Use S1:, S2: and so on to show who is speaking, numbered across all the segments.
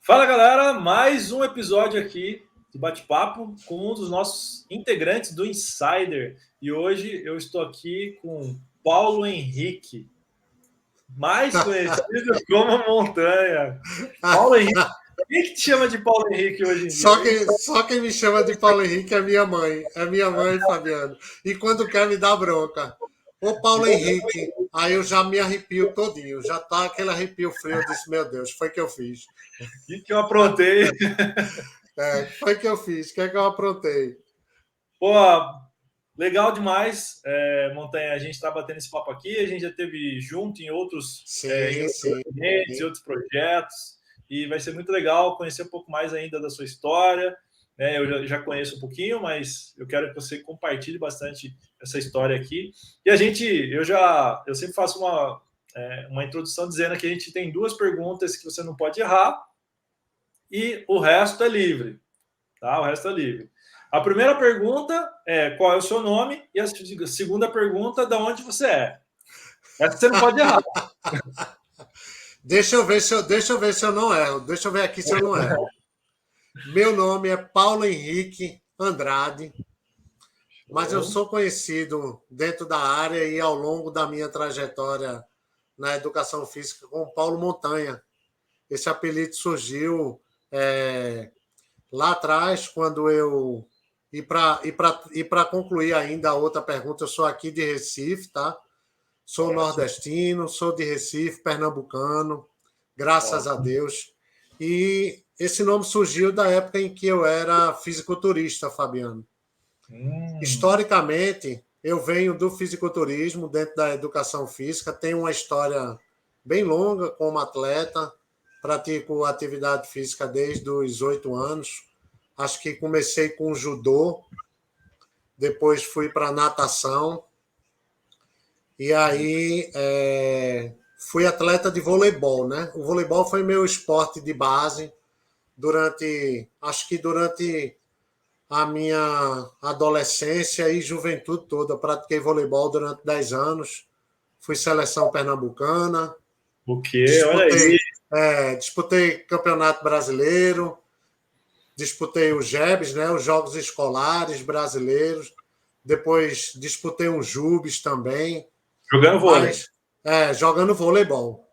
S1: Fala galera, mais um episódio aqui de bate-papo com um dos nossos integrantes do Insider. E hoje eu estou aqui com Paulo Henrique, mais conhecido como Montanha. Paulo Henrique, quem que te chama de Paulo Henrique hoje em dia?
S2: Só quem me chama de Paulo Henrique é minha mãe. É minha mãe, Fabiano. E quando quer me dar bronca. Ô Paulo Henrique, aí eu já me arrepio todinho. Já tá aquele arrepio frio. Eu disse, meu Deus, foi que eu fiz.
S1: O que eu aprontei?
S2: Foi que eu fiz. O que é que eu aprontei?
S1: Pô, legal demais, Montanha. A gente está batendo esse papo aqui. A gente já teve junto em
S2: Sim, sim.
S1: ambientes, em outros projetos, e vai ser muito legal conhecer um pouco mais ainda da sua história. Né? Eu já conheço um pouquinho, mas eu quero que você compartilhe bastante essa história aqui. E eu sempre faço uma introdução dizendo que a gente tem duas perguntas que você não pode errar e o resto é livre. Tá? O resto é livre. A primeira pergunta é qual é o seu nome e a segunda pergunta de onde você é. Essa você não pode errar.
S2: Deixa eu ver se eu não erro. Deixa eu ver aqui se eu não erro. Meu nome é Paulo Henrique Andrade, mas eu sou conhecido dentro da área e ao longo da minha trajetória na educação física como Paulo Montanha. Esse apelido surgiu lá atrás, quando eu. E para concluir ainda a outra pergunta, eu sou aqui de Recife, tá? Sou nordestino, sou de Recife, pernambucano, graças a Deus. E esse nome surgiu da época em que eu era fisiculturista, Fabiano. Historicamente, eu venho do fisiculturismo, dentro da educação física, tenho uma história bem longa como atleta, pratico atividade física desde os 8 anos. Acho que comecei com judô, depois fui para natação, e aí fui atleta de voleibol, né? O voleibol foi meu esporte de base acho que durante a minha adolescência e juventude toda. Eu pratiquei voleibol durante 10 anos, fui seleção pernambucana,
S1: O quê? Olha aí.
S2: disputei campeonato brasileiro, disputei os JEBs, né, os Jogos Escolares Brasileiros, depois disputei um JUBs também,
S1: Jogando vôlei.
S2: mas jogando voleibol.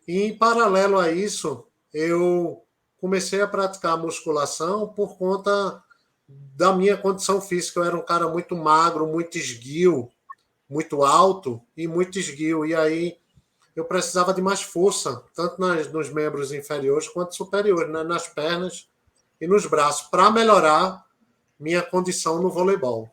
S2: E, em paralelo a isso, eu comecei a praticar musculação por conta da minha condição física. Eu era um cara muito magro, muito esguio, muito alto e muito esguio. E aí eu precisava de mais força, tanto nos membros inferiores quanto superiores, né? Nas pernas e nos braços, para melhorar minha condição no voleibol.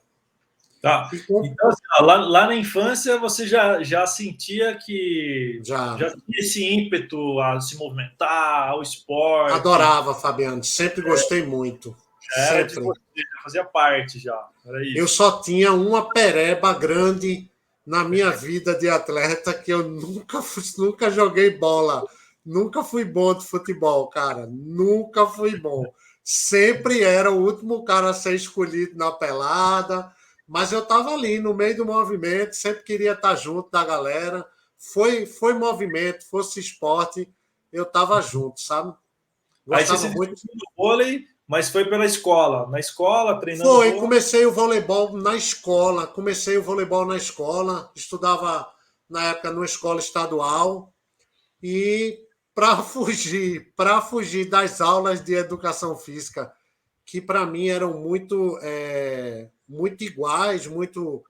S1: Tá.
S2: E com...
S1: Então, assim, ó, lá na infância você já sentia que
S2: Já
S1: já tinha esse ímpeto a se movimentar, ao esporte,
S2: adorava, Fabiano, sempre gostei muito,
S1: já era de
S2: sempre.
S1: você, já fazia parte já. Era
S2: Eu
S1: isso.
S2: só tinha uma pereba grande na minha vida de atleta, que eu nunca joguei bola, nunca fui bom de futebol, cara, nunca fui bom. Sempre era o último cara a ser escolhido na pelada, mas eu estava ali no meio do movimento, sempre queria estar junto da galera. Foi movimento, fosse esporte, eu estava junto, sabe?
S1: Aí você
S2: Gostava
S1: se
S2: muito.
S1: descobriu no vôlei, mas foi pela escola. Na escola, treinando
S2: Foi,
S1: vôlei.
S2: comecei o voleibol na escola. Comecei o voleibol na escola. Estudava na época numa escola estadual e para fugir das aulas de educação física, que para mim eram muito iguais, muito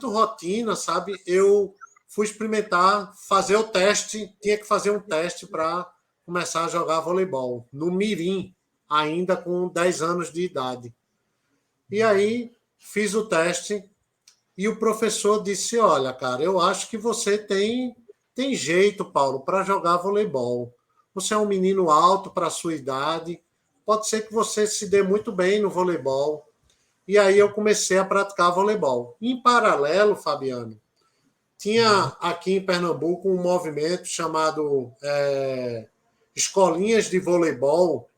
S2: rotina, sabe? Eu fui experimentar fazer o teste, tinha que fazer um teste para começar a jogar voleibol no Mirim, ainda com 10 anos de idade. E aí fiz o teste e o professor disse: Olha, cara, eu acho que você tem jeito, Paulo, para jogar voleibol. Você é um menino alto para a sua idade, pode ser que você se dê muito bem no voleibol. E aí eu comecei a praticar voleibol. Em paralelo, Fabiano, tinha aqui em Pernambuco um movimento chamado escolinhas de voleibol,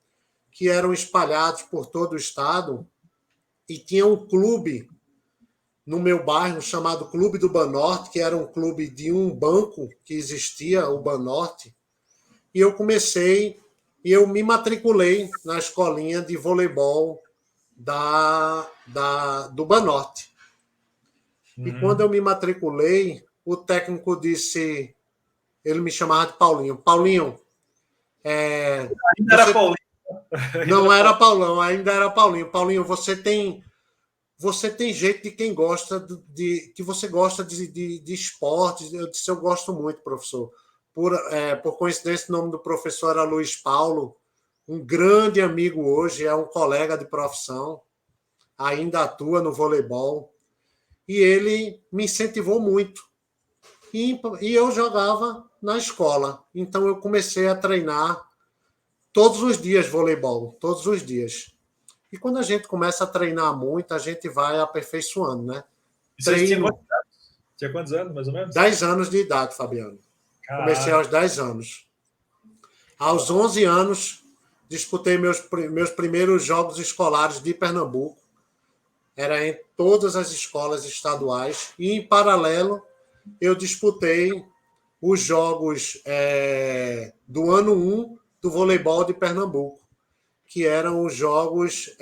S2: que eram espalhados por todo o estado, e tinha um clube no meu bairro chamado Clube do Banorte, que era um clube de um banco que existia, o Banorte, e eu comecei e eu me matriculei na escolinha de voleibol do Banorte. E quando eu me matriculei, o técnico disse, ele me chamava de Paulinho. Paulinho,
S1: ainda era Paulinho.
S2: Não era Paulão, ainda era Paulinho. Paulinho, você tem jeito de quem gosta que você gosta de esportes. Eu disse, eu gosto muito, professor. Por coincidência, o nome do professor era Luiz Paulo, um grande amigo hoje, é um colega de profissão, ainda atua no voleibol. E ele me incentivou muito. E eu jogava na escola. Então eu comecei a treinar todos os dias voleibol, todos os dias. E quando a gente começa a treinar muito, a gente vai aperfeiçoando, né?
S1: E você tinha quantos anos, mais ou menos?
S2: 10 anos de idade, Fabiano. Comecei aos 10 anos. Aos 11 anos, disputei meus primeiros jogos escolares de Pernambuco. Era em todas as escolas estaduais. E, em paralelo, eu disputei os jogos do ano 1 do voleibol de Pernambuco, que eram os jogos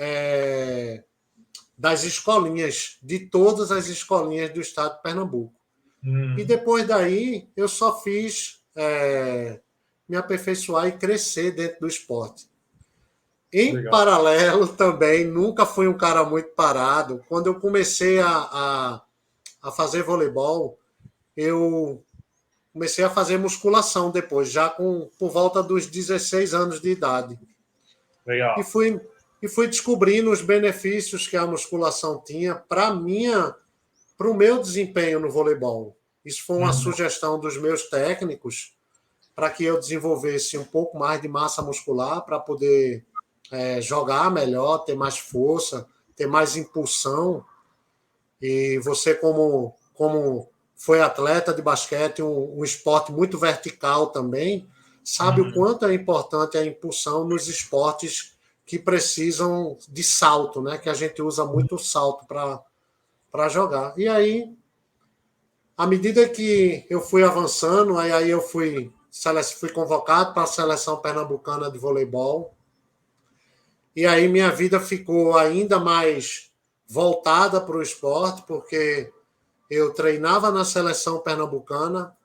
S2: das escolinhas, de todas as escolinhas do estado de Pernambuco. E depois daí, eu só fiz me aperfeiçoar e crescer dentro do esporte. Em paralelo também, nunca fui um cara muito parado. Quando eu comecei a fazer voleibol, eu comecei a fazer musculação depois, já por volta dos 16 anos de idade.
S1: Legal.
S2: E fui descobrindo os benefícios que a musculação tinha para o meu desempenho no voleibol. Isso foi uma sugestão dos meus técnicos para que eu desenvolvesse um pouco mais de massa muscular para poder jogar melhor, ter mais força, ter mais impulsão. E você, como foi atleta de basquete, um esporte muito vertical também, sabe o quanto é importante a impulsão nos esportes que precisam de salto, né? Que a gente usa muito o salto para jogar. E aí, à medida que eu fui avançando, aí eu fui convocado para a seleção pernambucana de voleibol. E aí minha vida ficou ainda mais voltada para o esporte, porque eu treinava na seleção pernambucana.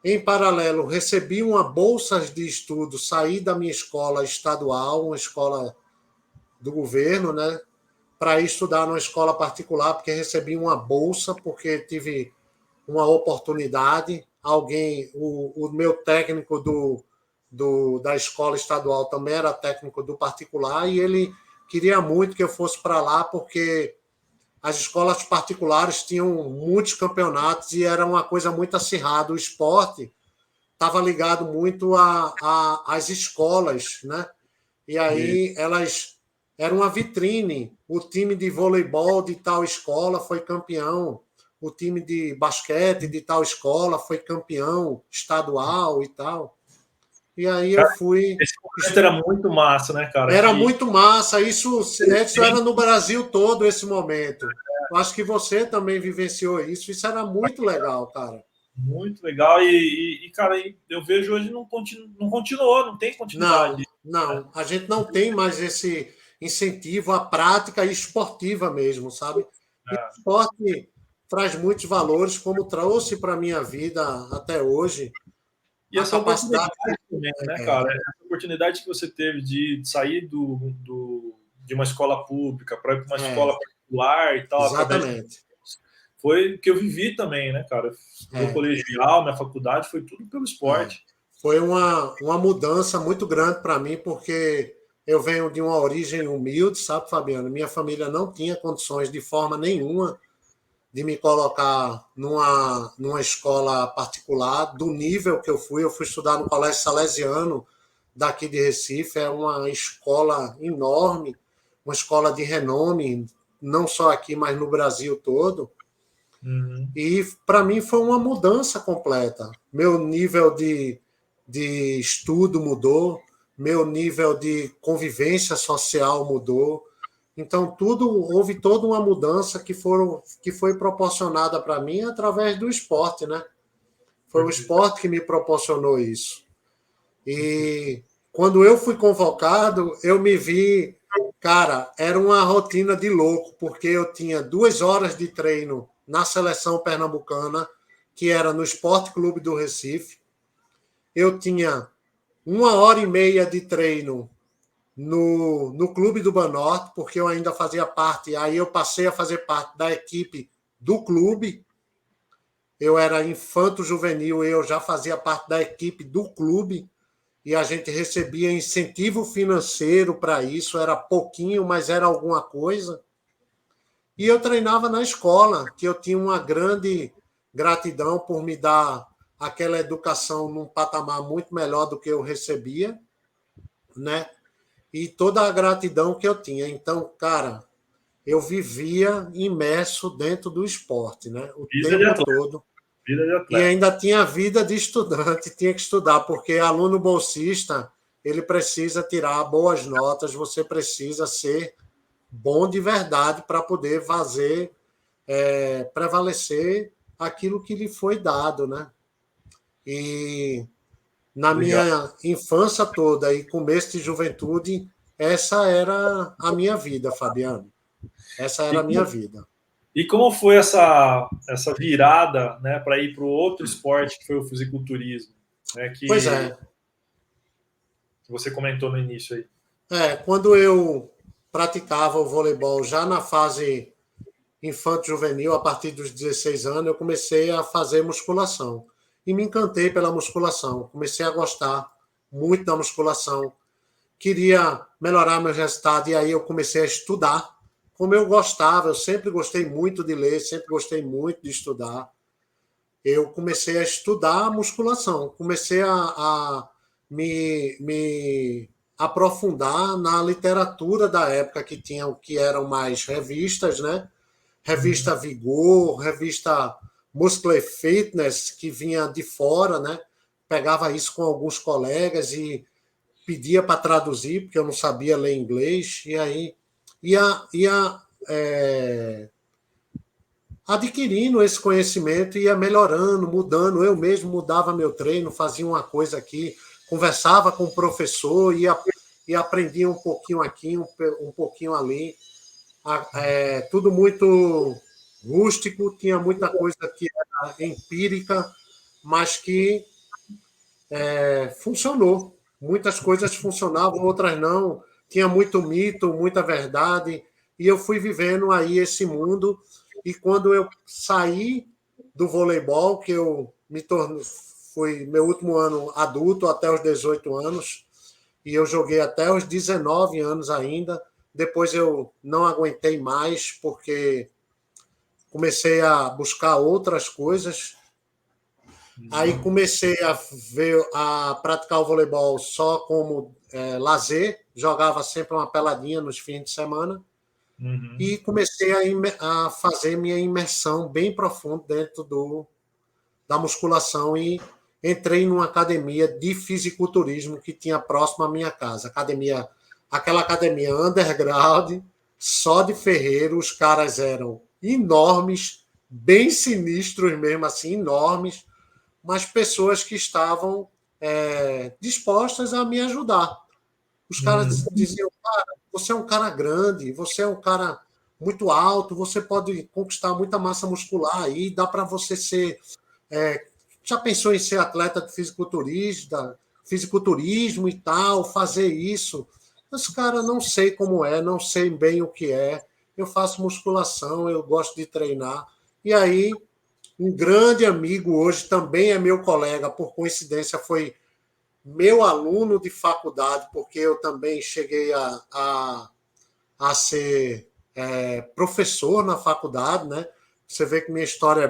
S2: Em paralelo, recebi uma bolsa de estudo, saí da minha escola estadual, uma escola do governo, né, para estudar numa escola particular, porque recebi uma bolsa, porque tive uma oportunidade. O meu técnico da escola estadual também era técnico do particular, e ele queria muito que eu fosse para lá, porque as escolas particulares tinham muitos campeonatos e era uma coisa muito acirrada. O esporte estava ligado muito às escolas, né? E aí elas eram uma vitrine. O time de voleibol de tal escola foi campeão, o time de basquete de tal escola foi campeão estadual e tal. E aí eu fui...
S1: Esse momento era muito massa, né, cara?
S2: Era muito massa. Isso era no Brasil todo, esse momento. Eu acho que você também vivenciou isso. Isso era muito legal, cara.
S1: Muito legal. E cara, eu vejo hoje não continuou, não tem continuidade.
S2: Não. A gente não tem mais esse incentivo à prática esportiva mesmo, sabe? E o esporte traz muitos valores, como trouxe para a minha vida até hoje.
S1: E essa oportunidade também, né, cara? Essa oportunidade que você teve de sair de uma escola pública para ir para uma escola particular e tal.
S2: Exatamente.
S1: Foi o que eu vivi também, né, cara? Meu colegial, minha faculdade, foi tudo pelo esporte.
S2: Foi uma mudança muito grande para mim, porque eu venho de uma origem humilde, sabe, Fabiano? Minha família não tinha condições de forma nenhuma de me colocar numa escola particular do nível que eu fui. Eu fui estudar no Colégio Salesiano daqui de Recife. É uma escola enorme, uma escola de renome, não só aqui, mas no Brasil todo. E para mim foi uma mudança completa. Meu nível de estudo mudou, meu nível de convivência social mudou. Então, houve toda uma mudança que foi proporcionada para mim através do esporte, né? Foi o esporte que me proporcionou isso. E quando eu fui convocado, eu me vi, cara, era uma rotina de louco, porque eu tinha 2 horas de treino na seleção pernambucana, que era no Esporte Clube do Recife. Eu tinha 1 hora e meia de treino no Clube do Banorte, porque eu ainda fazia parte, aí eu passei a fazer parte da equipe do clube. Eu era infanto juvenil e eu já fazia parte da equipe do clube, e a gente recebia incentivo financeiro para isso, era pouquinho, mas era alguma coisa. E eu treinava na escola, que eu tinha uma grande gratidão por me dar aquela educação num patamar muito melhor do que eu recebia, né? E toda a gratidão que eu tinha. Então, cara, eu vivia imerso dentro do esporte, né? O
S1: Vida de
S2: tempo
S1: atleta.
S2: todo.
S1: Vida de
S2: E
S1: atleta.
S2: ainda tinha a vida de estudante, tinha que estudar, porque aluno bolsista, ele precisa tirar boas notas, você precisa ser bom de verdade para poder fazer prevalecer aquilo que lhe foi dado, né? E na
S1: Legal.
S2: minha infância toda e começo de juventude, essa era a minha vida, Fabiano. Essa era
S1: E,
S2: a minha vida.
S1: e como foi essa virada, né, para ir para o outro esporte que foi o fisiculturismo, né,
S2: Pois
S1: que
S2: é.
S1: você comentou no início aí?
S2: Quando eu praticava o voleibol já na fase infanto-juvenil, a partir dos 16 anos, eu comecei a fazer musculação. E me encantei pela musculação. Comecei a gostar muito da musculação. Queria melhorar meus resultados, e aí eu comecei a estudar. Como eu gostava, eu sempre gostei muito de ler, sempre gostei muito de estudar. Eu comecei a estudar musculação, comecei a me aprofundar na literatura da época, que eram mais revistas, né? Revista Vigor, revista Muscle Fitness, que vinha de fora, né? Pegava isso com alguns colegas e pedia para traduzir, porque eu não sabia ler inglês, e aí ia adquirindo esse conhecimento, ia melhorando, mudando. Eu mesmo mudava meu treino, fazia uma coisa aqui, conversava com o professor, e aprendia um pouquinho aqui, um pouquinho ali. Tudo muito rústico, tinha muita coisa que era empírica, mas que funcionou. Muitas coisas funcionavam, outras não. Tinha muito mito, muita verdade. E eu fui vivendo aí esse mundo. E quando eu saí do voleibol, que eu me torno, foi meu último ano adulto, até os 18 anos, e eu joguei até os 19 anos ainda. Depois eu não aguentei mais, porque comecei a buscar outras coisas. Aí comecei a praticar o voleibol só como lazer, jogava sempre uma peladinha nos fins de semana,
S1: Uhum.
S2: e comecei a fazer minha imersão bem profunda dentro da musculação, e entrei numa academia de fisiculturismo que tinha próximo à minha casa. Aquela academia underground, só de ferreiro, os caras eram enormes, bem sinistros mesmo, assim, enormes, mas pessoas que estavam dispostas a me ajudar. Os caras diziam, cara, você é um cara grande, você é um cara muito alto, você pode conquistar muita massa muscular aí, dá para você ser. Já pensou em ser atleta de fisiculturismo e tal, fazer isso? Mas, cara, não sei como é, não sei bem o que é. Eu faço musculação, eu gosto de treinar. E aí, um grande amigo hoje, também é meu colega, por coincidência, foi meu aluno de faculdade, porque eu também cheguei a ser professor na faculdade, né? Você vê que minha história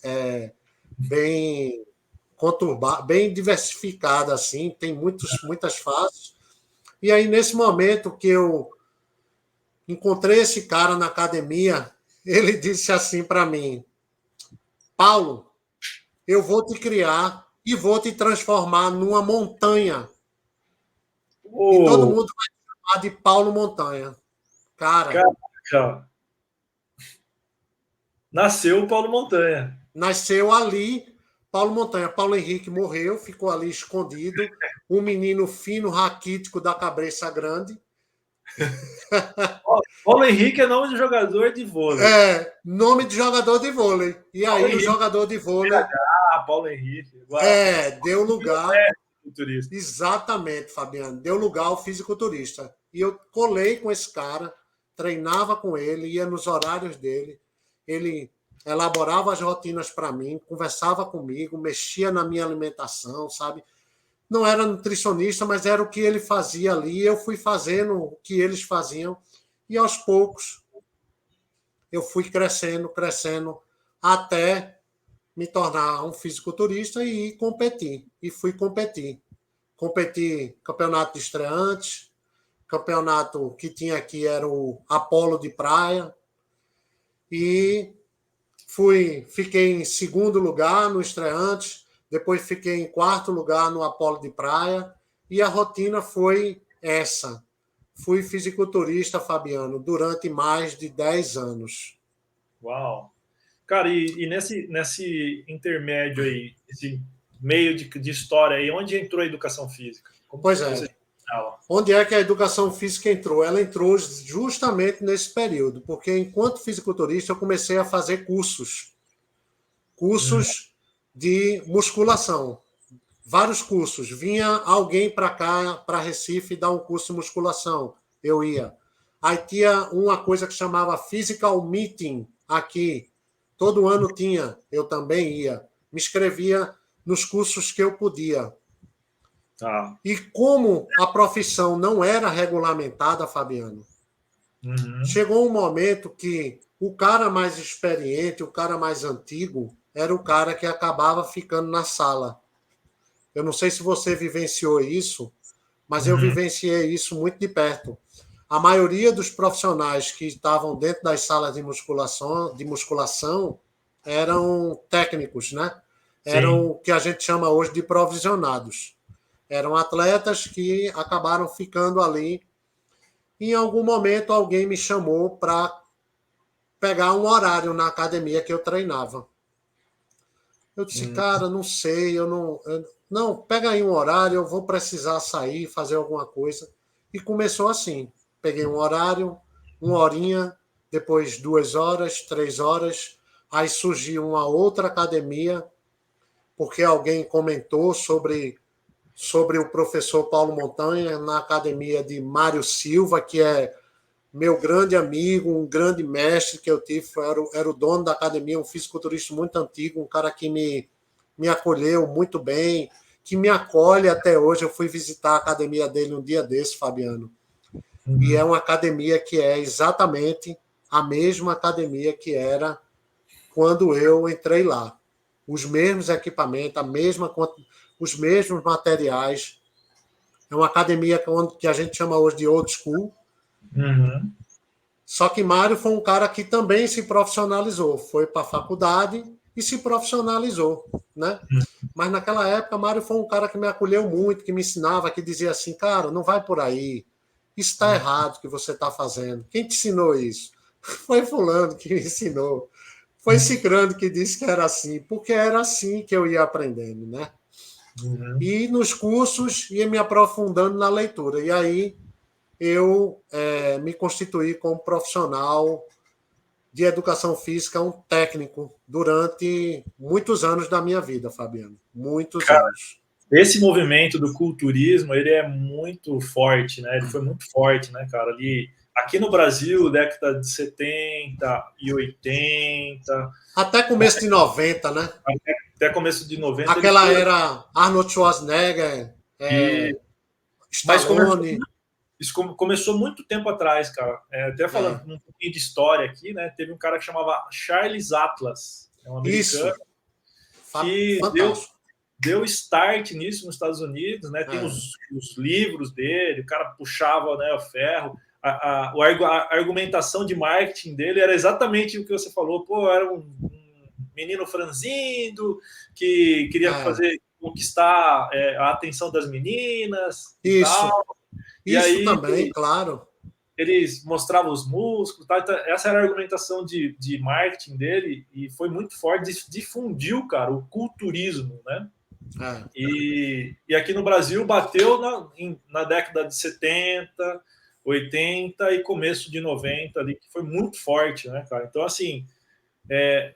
S2: é bem conturbada, bem diversificada, assim, tem muitas fases. E aí, nesse momento que eu encontrei esse cara na academia, ele disse assim para mim: Paulo, eu vou te criar e vou te transformar numa montanha. E todo
S1: Oh,
S2: mundo vai chamar de Paulo Montanha. Cara,
S1: caraca. Nasceu o Paulo Montanha.
S2: nasceu ali, Paulo Montanha. Paulo Henrique morreu, ficou ali escondido. Um menino fino, raquítico, da cabeça grande.
S1: Paulo Henrique é nome de jogador de vôlei.
S2: Nome de jogador de vôlei. E
S1: Paulo
S2: aí
S1: Henrique,
S2: o jogador de vôlei
S1: Paulo Henrique.
S2: deu lugar.
S1: Fisiculturista.
S2: Exatamente, Fabiano. Deu lugar ao fisiculturista. E eu colei com esse cara, treinava com ele, ia nos horários dele. Ele elaborava as rotinas para mim, conversava comigo, mexia na minha alimentação, sabe? Não era nutricionista, mas era o que ele fazia ali. Eu fui fazendo o que eles faziam. E aos poucos eu fui crescendo, até me tornar um fisiculturista e ir competir. E fui competir. Competi campeonato de estreantes, campeonato que tinha aqui era o Apolo de Praia. E fiquei em segundo lugar no estreantes, depois fiquei em quarto lugar no Apolo de Praia. E a rotina foi essa. Fui fisiculturista, Fabiano, durante mais de 10 anos.
S1: Uau! Cara, e nesse intermédio aí, esse meio de história aí, onde entrou a educação física?
S2: Pois é. Onde é que a educação física entrou? Ela entrou justamente nesse período, porque enquanto fisiculturista eu comecei a fazer cursos de musculação. Vários cursos. Vinha alguém para cá, para Recife, dar um curso de musculação. Eu ia. Aí tinha uma coisa que chamava Physical Meeting aqui. Todo ano tinha. Eu também ia. Me inscrevia nos cursos que eu podia. E como a profissão não era regulamentada, Fabiano, chegou um momento que o cara mais experiente, o cara mais antigo, era o cara que acabava ficando na sala. Eu não sei se você vivenciou isso, mas eu vivenciei isso muito de perto. A maioria dos profissionais que estavam dentro das salas de musculação eram técnicos, né? Eram o que a gente chama hoje de provisionados. Eram atletas que acabaram ficando ali. Em algum momento, alguém me chamou para pegar um horário na academia que eu treinava. Eu disse, cara, não sei, não, pega aí um horário, eu vou precisar sair, fazer alguma coisa. E começou assim. Peguei um horário, 1 horinha, depois 2 horas, 3 horas. Aí surgiu uma outra academia, porque alguém comentou sobre o professor Paulo Montanha na academia de Mário Silva, que é meu grande amigo, um grande mestre que eu tive, era o dono da academia, um fisiculturista muito antigo, um cara que me acolheu muito bem, que me acolhe até hoje. Eu fui visitar a academia dele um dia desse, Fabiano. E é uma academia que é exatamente a mesma academia que era quando eu entrei lá. Os mesmos equipamentos, os mesmos materiais. É uma academia que a gente chama hoje de old school. Só que Mário foi um cara que também se profissionalizou. Foi para a faculdade e se profissionalizou, né? Mas naquela época, Mário foi um cara que me acolheu muito, que me ensinava, que dizia assim, cara, não vai por aí. Isso está errado o que você está fazendo. Quem te ensinou isso? Foi fulano que me ensinou. Foi Cicrano que disse que era assim, porque era assim que eu ia aprendendo, né? E nos cursos ia me aprofundando na leitura. E aí eu me constituí como profissional de educação física, um técnico, durante muitos anos da minha vida, Fabiano. Muitos anos.
S1: Esse movimento do culturismo, ele é muito forte, né? Ele foi muito forte, né, cara? Ali, aqui no Brasil, década de 70 e 80.
S2: Até começo de 90, né?
S1: Até começo de 90.
S2: Aquela era Arnold Schwarzenegger, Stallone.
S1: Isso começou muito tempo atrás, cara. Até falando um pouquinho de história aqui, né? Teve um cara que chamava Charles Atlas, um americano, que deu start nisso nos Estados Unidos, né? Tem os livros dele, o cara puxava, né, o ferro. A argumentação de marketing dele era exatamente o que você falou. Pô, era um menino franzindo que queria conquistar a atenção das meninas.
S2: Isso.
S1: E tal.
S2: Isso aí, também, claro.
S1: eles mostravam os músculos, tá? Então, essa era a argumentação de marketing dele, e foi muito forte, difundiu, cara, o culturismo, né? E aqui no Brasil bateu na década de 70, 80 e começo de 90 ali, que foi muito forte, né, cara? Então, assim,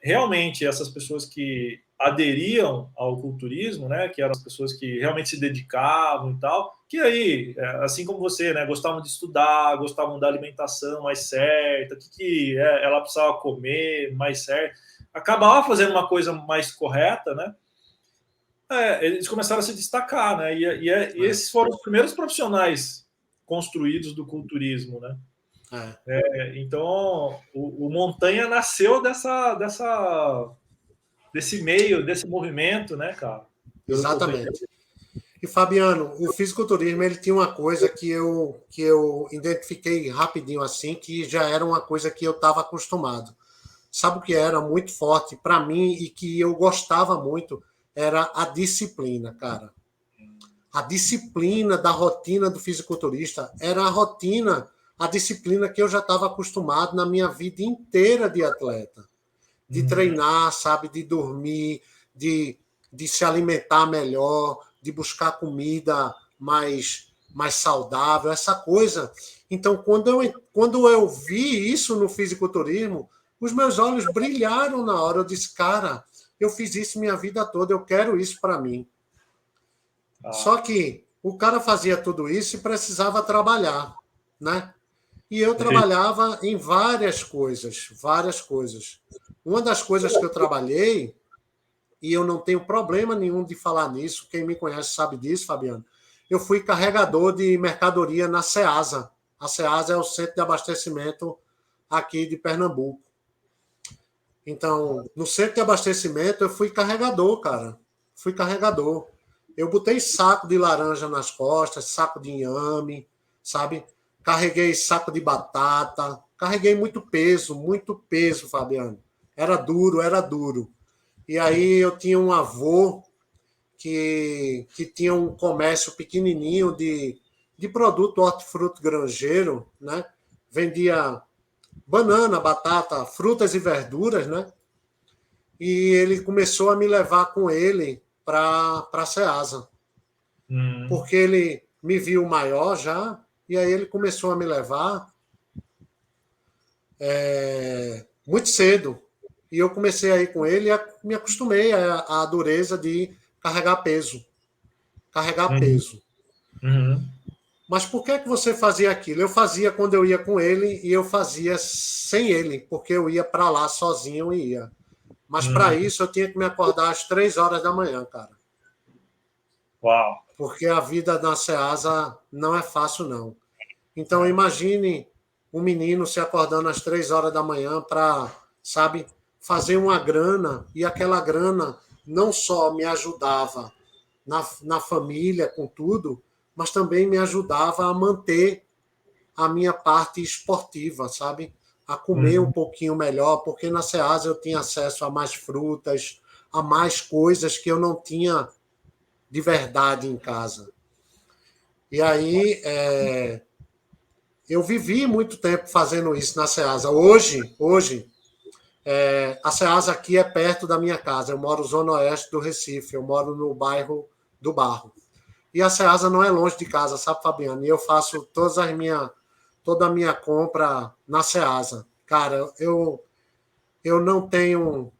S1: realmente essas pessoas que aderiam ao culturismo, né, que eram as pessoas que realmente se dedicavam e tal, que aí, assim como você, né, gostavam de estudar, gostavam da alimentação mais certa, o que ela precisava comer mais certo, acabava fazendo uma coisa mais correta, né? Eles começaram a se destacar, né? E esses foram os primeiros profissionais construídos do culturismo, né? Então, o Montanha nasceu desse meio, desse movimento, né, cara?
S2: Exatamente. E, Fabiano, o fisiculturismo, ele tinha uma coisa que eu identifiquei rapidinho assim, que já era uma coisa que eu estava acostumado. Sabe o que era muito forte para mim e que eu gostava muito? Era a disciplina, cara. A disciplina da rotina do fisiculturista era a disciplina que eu já estava acostumado na minha vida inteira de atleta. De treinar, sabe? De dormir, de se alimentar melhor, de buscar comida mais saudável, essa coisa. Então, quando eu vi isso no fisiculturismo, os meus olhos brilharam na hora. Eu disse, cara, eu fiz isso minha vida toda, eu quero isso para mim. Só que o cara fazia tudo isso e precisava trabalhar, né? E eu trabalhava em várias coisas, várias coisas. Uma das coisas que eu trabalhei, e eu não tenho problema nenhum de falar nisso, quem me conhece sabe disso, Fabiano, eu fui carregador de mercadoria na Ceasa. A Ceasa é o centro de abastecimento aqui de Pernambuco. Então, no centro de abastecimento, eu fui carregador, cara. Fui carregador. Eu botei saco de laranja nas costas, saco de inhame, sabe? Carreguei saco de batata. Carreguei muito peso, Fabiano. Era duro, era duro. E aí eu tinha um avô que tinha um comércio pequenininho de produto hortifruti granjeiro, né? Vendia banana, batata, frutas e verduras, né? E ele começou a me levar com ele para a Ceasa. Porque ele me viu maior já, e aí ele começou a me levar muito cedo. E eu comecei a ir com ele e me acostumei à dureza de carregar peso. Carregar peso. Mas por que você fazia aquilo? Eu fazia quando eu ia com ele e eu fazia sem ele, porque eu ia para lá sozinho e ia. Mas para isso eu tinha que me acordar às 3 horas da manhã, cara.
S1: Uau!
S2: Porque a vida na Ceasa não é fácil, não. Então imagine um menino se acordando às 3 horas da manhã para, sabe, fazer uma grana, e aquela grana não só me ajudava na família, com tudo, mas também me ajudava a manter a minha parte esportiva, sabe? A comer um pouquinho melhor, porque na Ceasa eu tinha acesso a mais frutas, a mais coisas que eu não tinha de verdade em casa. E aí eu vivi muito tempo fazendo isso na Ceasa. Hoje a Ceasa aqui é perto da minha casa. Eu moro na zona oeste do Recife, eu moro no bairro do Barro. E a Ceasa não é longe de casa, sabe, Fabiano? E eu faço toda a minha compra na Ceasa. Cara, eu não tenho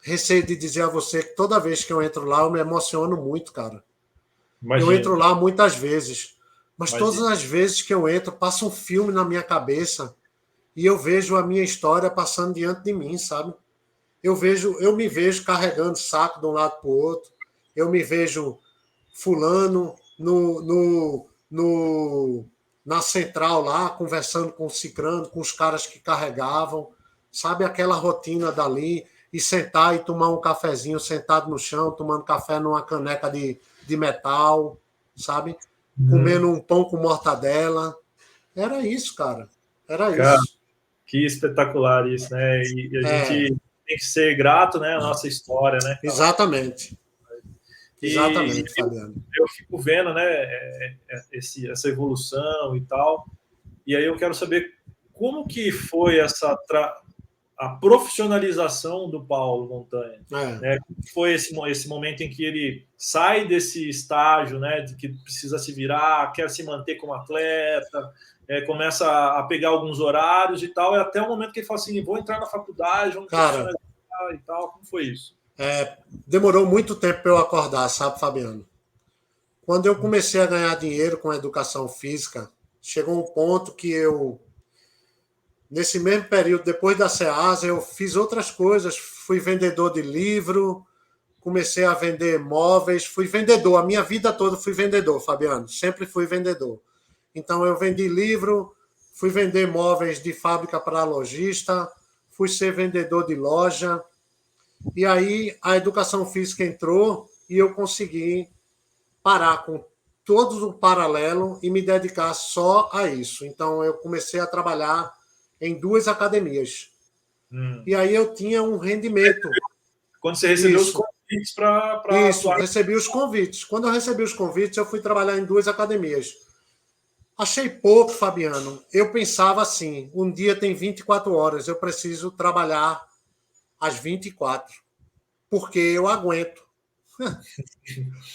S2: receio de dizer a você que toda vez que eu entro lá, eu me emociono muito, cara. Imagina. Eu entro lá muitas vezes, mas todas as vezes que eu entro, passa um filme na minha cabeça e eu vejo a minha história passando diante de mim, sabe? Eu me vejo carregando saco de um lado para o outro, eu me vejo fulano na central lá, conversando com o cicrano, com os caras que carregavam, sabe, aquela rotina dali, e sentar e tomar um cafezinho sentado no chão, tomando café numa caneca de metal, sabe? Comendo um pão com mortadela. Era isso, cara. Era isso.
S1: Que espetacular isso, né? E a gente tem que ser grato, né, à nossa história, né, cara?
S2: Exatamente. Exatamente, Fabiano.
S1: Eu fico vendo, né, essa evolução e tal. E aí eu quero saber como que foi a profissionalização do Paulo Montanha, né? Como foi esse momento em que ele sai desse estágio, né, de que precisa se virar, quer se manter como atleta, começa a pegar alguns horários e tal, e até o momento que ele fala assim, vou entrar na faculdade, vamos profissionalizar e tal. Como foi isso?
S2: Demorou muito tempo para eu acordar, sabe, Fabiano? Quando eu comecei a ganhar dinheiro com a educação física, chegou um ponto que nesse mesmo período, depois da SEASA, eu fiz outras coisas, fui vendedor de livro, comecei a vender móveis, fui vendedor, a minha vida toda fui vendedor, Fabiano, sempre fui vendedor. Então eu vendi livro, fui vender móveis de fábrica para lojista, fui ser vendedor de loja, e aí a educação física entrou e eu consegui parar com todos o paralelo e me dedicar só a isso. Então eu comecei a trabalhar em 2 academias. E aí eu tinha um rendimento.
S1: Quando você recebeu os convites para
S2: atuar? Recebi os convites. Quando eu recebi os convites, eu fui trabalhar em 2 academias. Achei pouco, Fabiano. Eu pensava assim, um dia tem 24 horas, eu preciso trabalhar às 24, porque eu aguento.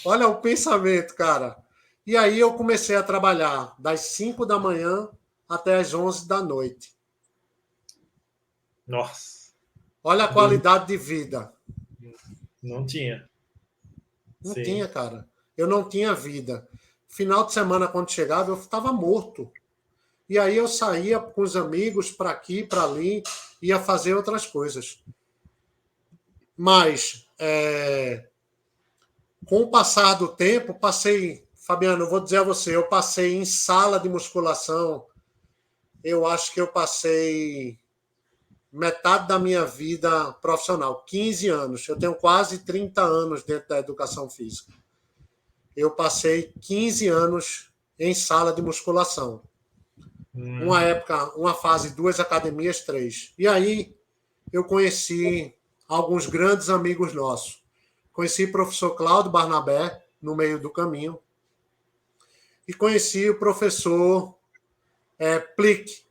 S2: Olha o pensamento, cara. E aí eu comecei a trabalhar das 5 da manhã até as 11 da noite.
S1: Nossa.
S2: Olha a qualidade de vida.
S1: Não tinha.
S2: Não tinha, cara. Eu não tinha vida. Final de semana, quando chegava, eu estava morto. E aí eu saía com os amigos para aqui, para ali, ia fazer outras coisas. Mas, com o passar do tempo, Fabiano, eu vou dizer a você, eu passei em sala de musculação, eu acho que eu passei metade da minha vida profissional, 15 anos. Eu tenho quase 30 anos dentro da educação física. Eu passei 15 anos em sala de musculação. Uma época, uma fase, 2 academias, 3. E aí eu conheci alguns grandes amigos nossos. Conheci o professor Cláudio Barnabé, no meio do caminho, e conheci o professor Plick.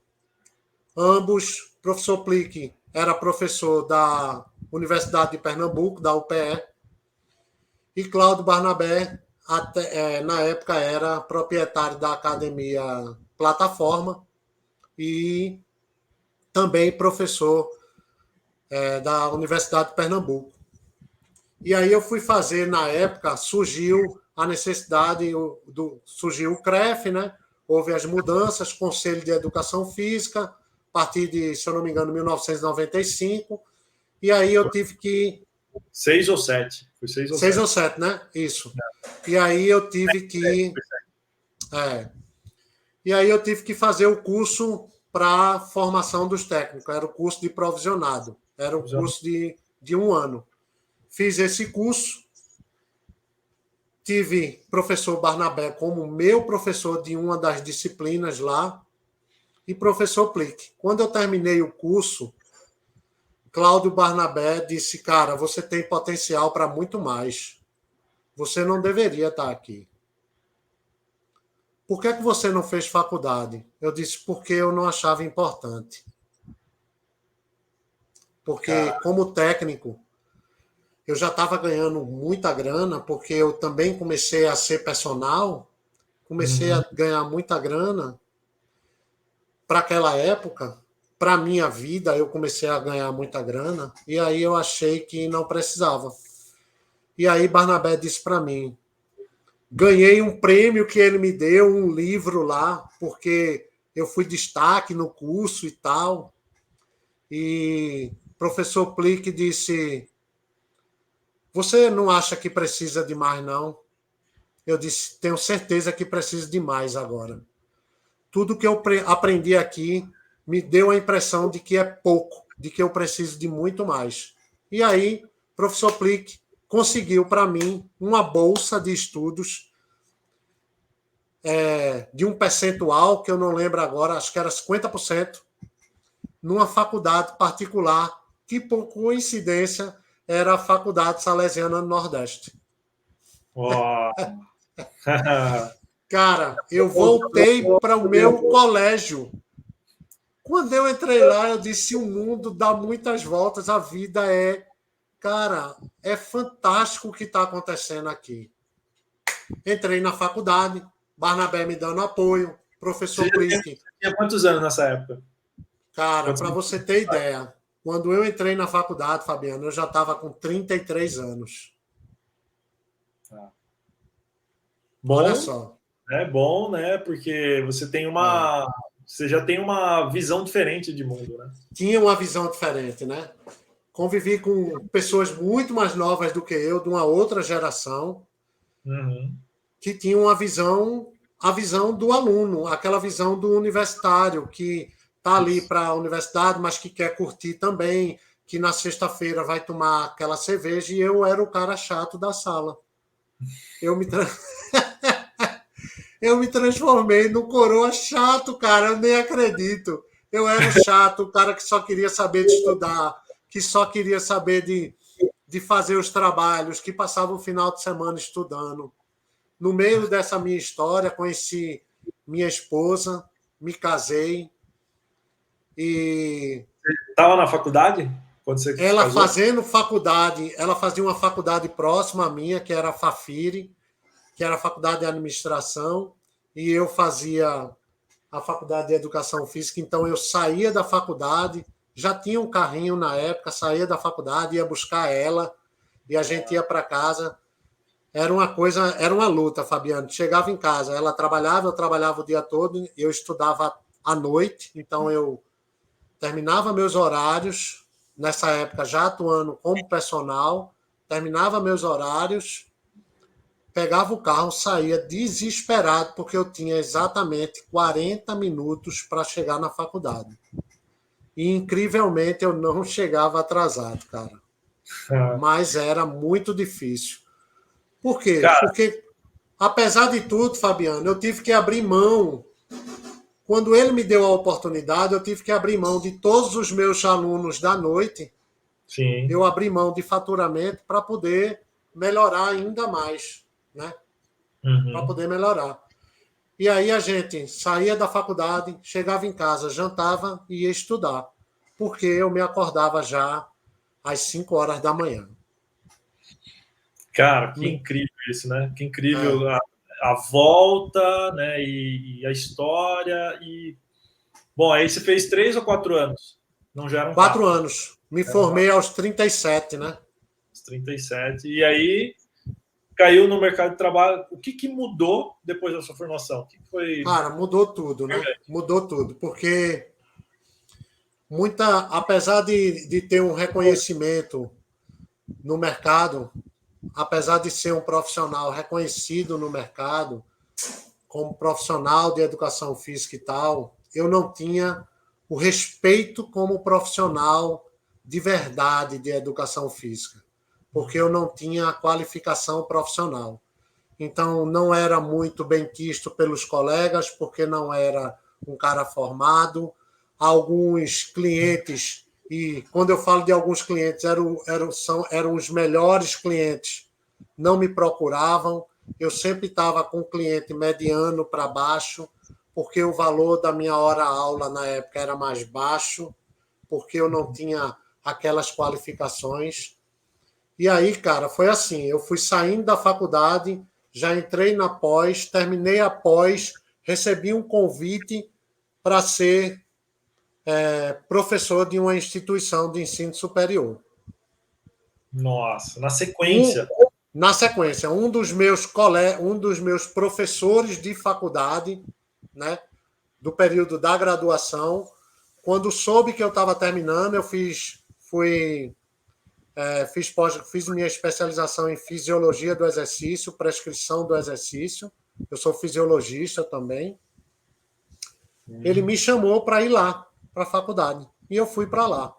S2: Ambos, professor Plick era professor da Universidade de Pernambuco, da UPE, e Cláudio Barnabé, na época, era proprietário da Academia Plataforma e também professor da Universidade de Pernambuco. E aí eu fui fazer, na época, surgiu a necessidade, surgiu o CREF, né? Houve as mudanças, Conselho de Educação Física, a partir de, se eu não me engano, 1995, e aí eu tive que...
S1: 6 ou 7. Foi 6 ou 7.
S2: 6 ou 7, né? Isso. E aí eu tive que... E aí eu tive que fazer o curso para formação dos técnicos. Era o curso de provisionado. Era o curso de 1 ano. Fiz esse curso. Tive professor Barnabé como meu professor de uma das disciplinas lá e professor Plick. Quando eu terminei o curso, Cláudio Barnabé disse, cara, você tem potencial para muito mais. Você não deveria estar aqui. Por que você não fez faculdade? Eu disse, porque eu não achava importante. Porque, como técnico, eu já estava ganhando muita grana, porque eu também comecei a ser personal, comecei a ganhar muita grana. Para aquela época, para a minha vida, eu comecei a ganhar muita grana, e aí eu achei que não precisava. E aí Barnabé disse para mim, ganhei um prêmio que ele me deu, um livro lá, porque eu fui destaque no curso e tal. E o professor Plick disse, você não acha que precisa de mais, não? Eu disse, tenho certeza que precisa de mais agora. Tudo que eu aprendi aqui me deu a impressão de que é pouco, de que eu preciso de muito mais. E aí, o professor Plick conseguiu para mim uma bolsa de estudos de um percentual, que eu não lembro agora, acho que era 50%, numa faculdade particular, que por coincidência era a Faculdade Salesiana do Nordeste.
S1: Ó.
S2: Cara, eu voltei para o meu colégio. Quando eu entrei lá, eu disse: o mundo dá muitas voltas, a vida é. Cara, é fantástico o que está acontecendo aqui. Entrei na faculdade, Barnabé me dando apoio,
S1: Você
S2: professor
S1: já tinha,
S2: Prisk.
S1: tinha quantos anos nessa época?
S2: Cara,
S1: Quantos
S2: para
S1: anos?
S2: você ter ideia, quando eu entrei na faculdade, Fabiano, eu já estava com 33 anos.
S1: Ah.
S2: Olha
S1: Bom,
S2: só.
S1: né? Bom, né? Porque você tem
S2: É.
S1: uma. Você já tem uma visão diferente de mundo, né?
S2: Tinha uma visão diferente, né? Convivi com pessoas muito mais novas do que eu, de uma outra geração,
S1: Uhum.
S2: que tinham uma visão, a visão do aluno, aquela visão do universitário, que está ali
S1: Isso.
S2: para a universidade, mas que quer curtir também, que na sexta-feira vai tomar aquela cerveja, e eu era o cara chato da sala. Eu me, eu me transformei no coroa chato, cara, eu nem acredito. Eu era o chato, o cara que só queria saber de estudar, que só queria saber de fazer os trabalhos, que passava o final de semana estudando. No meio dessa minha história, conheci minha esposa, me casei e
S1: Estava na faculdade quando você
S2: ela
S1: casou?
S2: fazendo faculdade, ela fazia uma faculdade próxima à minha, que era a Fafiri, que era a Faculdade de Administração, e eu fazia a Faculdade de Educação Física, então eu saía da faculdade, já tinha um carrinho na época, saía da faculdade, ia buscar ela, e a gente ia para casa. Era uma coisa, era uma luta, Fabiano. Chegava em casa, ela trabalhava, eu trabalhava o dia todo, eu estudava à noite, então eu terminava meus horários, nessa época já atuando como personal, terminava meus horários, pegava o carro, saía desesperado, porque eu tinha exatamente 40 minutos para chegar na faculdade. E incrivelmente eu não chegava atrasado, cara.
S1: Ah,
S2: Mas era muito difícil. Por quê?
S1: cara,
S2: Porque, apesar de tudo, Fabiano, eu tive que abrir mão. Quando ele me deu a oportunidade, eu tive que abrir mão de todos os meus alunos da noite.
S1: sim.
S2: Eu abri mão de faturamento para poder melhorar ainda mais, né? Para
S1: Uhum.
S2: poder melhorar. E aí a gente saía da faculdade, chegava em casa, jantava e ia estudar. Porque eu me acordava já às 5 horas da manhã.
S1: Cara, que
S2: Me-
S1: incrível isso, né? Que
S2: É,
S1: incrível a volta, né? E a história. E bom, aí você fez 3 ou 4 anos. Não já era um
S2: 4
S1: rápido,
S2: anos. Me
S1: era um
S2: formei
S1: rápido,
S2: aos 37, né?
S1: 37. E aí caiu no mercado de trabalho. O que, que mudou depois da sua formação? O que foi.
S2: Cara, mudou tudo, né? Mudou tudo. Porque apesar de ter um reconhecimento no mercado, apesar de ser um profissional reconhecido no mercado, como profissional de educação física e tal, eu não tinha o respeito como profissional de verdade de educação física, porque eu não tinha a qualificação profissional. Então, não era muito bem quisto pelos colegas, porque não era um cara formado. Alguns clientes, e quando eu falo de alguns clientes, eram os melhores clientes, não me procuravam. Eu sempre estava com o cliente mediano para baixo, porque o valor da minha hora-aula na época era mais baixo, porque eu não tinha aquelas qualificações. E aí, cara, foi assim: eu fui saindo da faculdade, já entrei na pós, terminei a pós, recebi um convite para ser professor de uma instituição de ensino superior.
S1: Nossa, na
S2: Um,
S1: sequência.
S2: na sequência, um dos meus professores de faculdade, né, do período da graduação, quando soube que eu estava terminando, fiz minha especialização em fisiologia do exercício, prescrição do exercício. Eu sou fisiologista também. Ele me chamou para ir lá, para a faculdade. E eu fui para lá.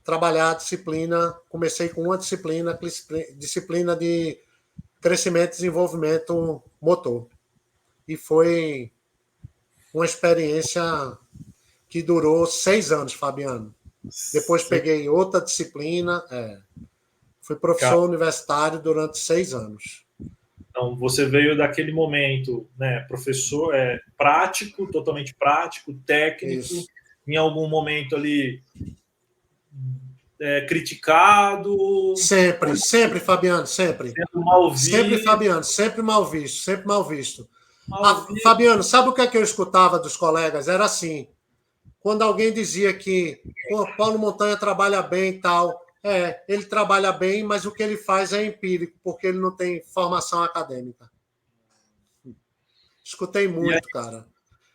S2: Trabalhar a disciplina, comecei com uma disciplina de crescimento e desenvolvimento motor. E foi uma experiência que durou 6 anos, Fabiano. Depois peguei outra disciplina. Fui
S1: Cara,
S2: professor universitário durante 6 anos.
S1: Então, você veio daquele momento, né, professor, prático, totalmente prático, técnico,
S2: Isso.
S1: em algum momento ali criticado,
S2: Sempre, sempre, Fabiano, sempre.
S1: sendo mal
S2: Sempre,
S1: visto,
S2: Fabiano, sempre mal visto, sempre mal visto.
S1: mal
S2: Ah,
S1: visto.
S2: Fabiano, sabe o que é que eu escutava dos colegas? Era assim, quando alguém dizia que pô, Paulo Montanha trabalha bem e tal, ele trabalha bem, mas o que ele faz é empírico, porque ele não tem formação acadêmica. Escutei
S1: E aí,
S2: muito, cara.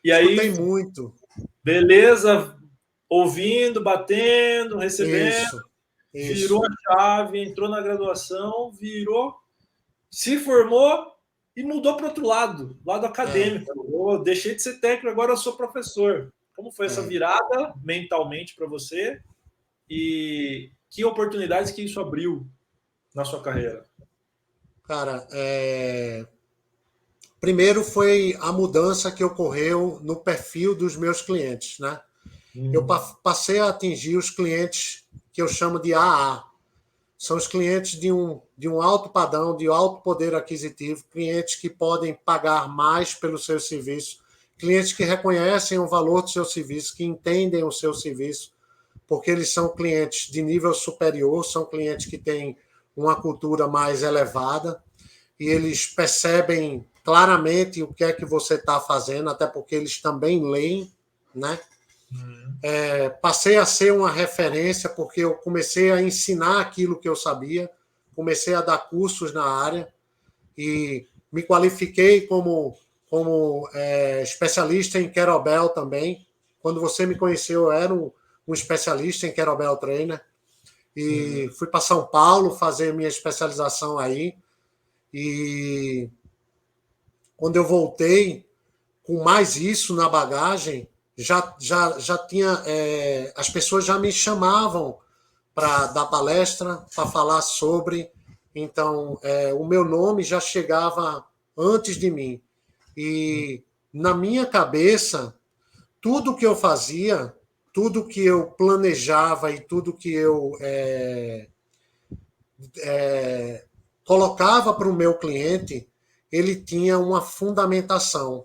S1: e
S2: Escutei
S1: aí,
S2: muito.
S1: beleza, ouvindo, batendo, recebendo,
S2: Isso,
S1: virou
S2: isso.
S1: a chave, entrou na graduação, virou, se formou e mudou para outro lado
S2: É,
S1: acadêmico. Eu deixei de ser técnico, agora eu sou professor. Como foi essa
S2: é.
S1: virada mentalmente para você e que oportunidades que isso abriu na sua carreira?
S2: Cara, primeiro foi a mudança que ocorreu no perfil dos meus clientes, né? Eu
S1: Hum,
S2: passei a atingir os clientes que eu chamo de AA. São os clientes de um alto padrão, de alto poder aquisitivo, clientes que podem pagar mais pelo seu serviço, clientes que reconhecem o valor do seu serviço, que entendem o seu serviço, porque eles são clientes de nível superior, são clientes que têm uma cultura mais elevada e eles percebem claramente o que é que você está fazendo, até porque eles também leem, né?
S1: hum,
S2: Passei a ser uma referência porque eu comecei a ensinar aquilo que eu sabia, comecei a dar cursos na área e me qualifiquei como especialista em Kettlebell também. Quando você me conheceu, eu era um especialista em Kettlebell Trainer
S1: hum.
S2: e fui para São Paulo fazer minha especialização aí. E quando eu voltei com mais isso na bagagem, já tinha. As pessoas já me chamavam para dar palestra, para falar sobre. Então, o meu nome já chegava antes de mim. E na minha cabeça, tudo que eu fazia, tudo que eu planejava e tudo que eu colocava para o meu cliente, ele tinha uma fundamentação.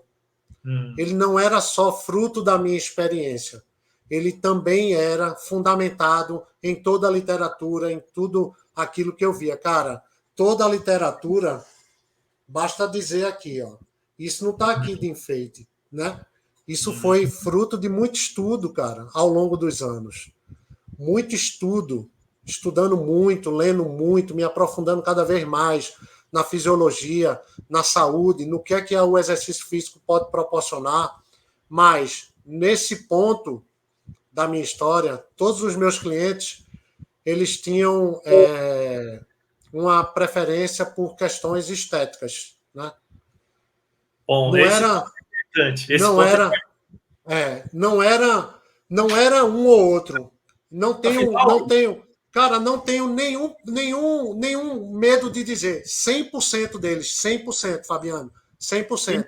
S1: Hum.
S2: Ele não era só fruto da minha experiência. Ele também era fundamentado em toda a literatura, em tudo aquilo que eu via. Cara, toda a literatura, basta dizer aqui, ó, isso não está aqui de enfeite, né? Isso
S1: Hum.
S2: foi fruto de muito estudo, cara, ao longo dos anos. Muito estudo, estudando muito, lendo muito, me aprofundando cada vez mais na fisiologia, na saúde, no que o exercício físico pode proporcionar. Mas, nesse ponto da minha história, todos os meus clientes, eles tinham uma preferência por questões estéticas, né?
S1: Bom,
S2: Não
S1: esse
S2: era,
S1: ponto é importante. Esse
S2: não
S1: ponto é
S2: era, não era um ou outro. Não tenho, não
S1: afinal,
S2: tenho, cara, não tenho nenhum medo de dizer. 100% deles, 100%, Fabiano, 100%.
S1: não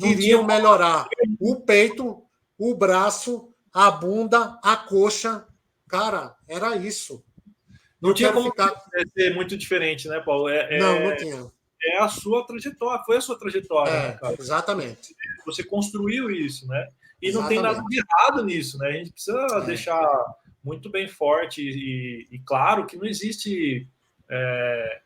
S1: tinha
S2: Queriam melhorar o peito, o braço, a bunda, a coxa. Cara, era isso. E
S1: não
S2: eu
S1: tinha
S2: quero
S1: como
S2: ficar.
S1: ser muito diferente, né, Paulo?
S2: Não tinha.
S1: É a sua trajetória, foi a sua trajetória, né, cara?
S2: Exatamente.
S1: Você construiu isso, né? E não tem nada de
S2: Exatamente.
S1: errado nisso, né? A gente precisa
S2: É,
S1: deixar muito bem forte e claro que não existe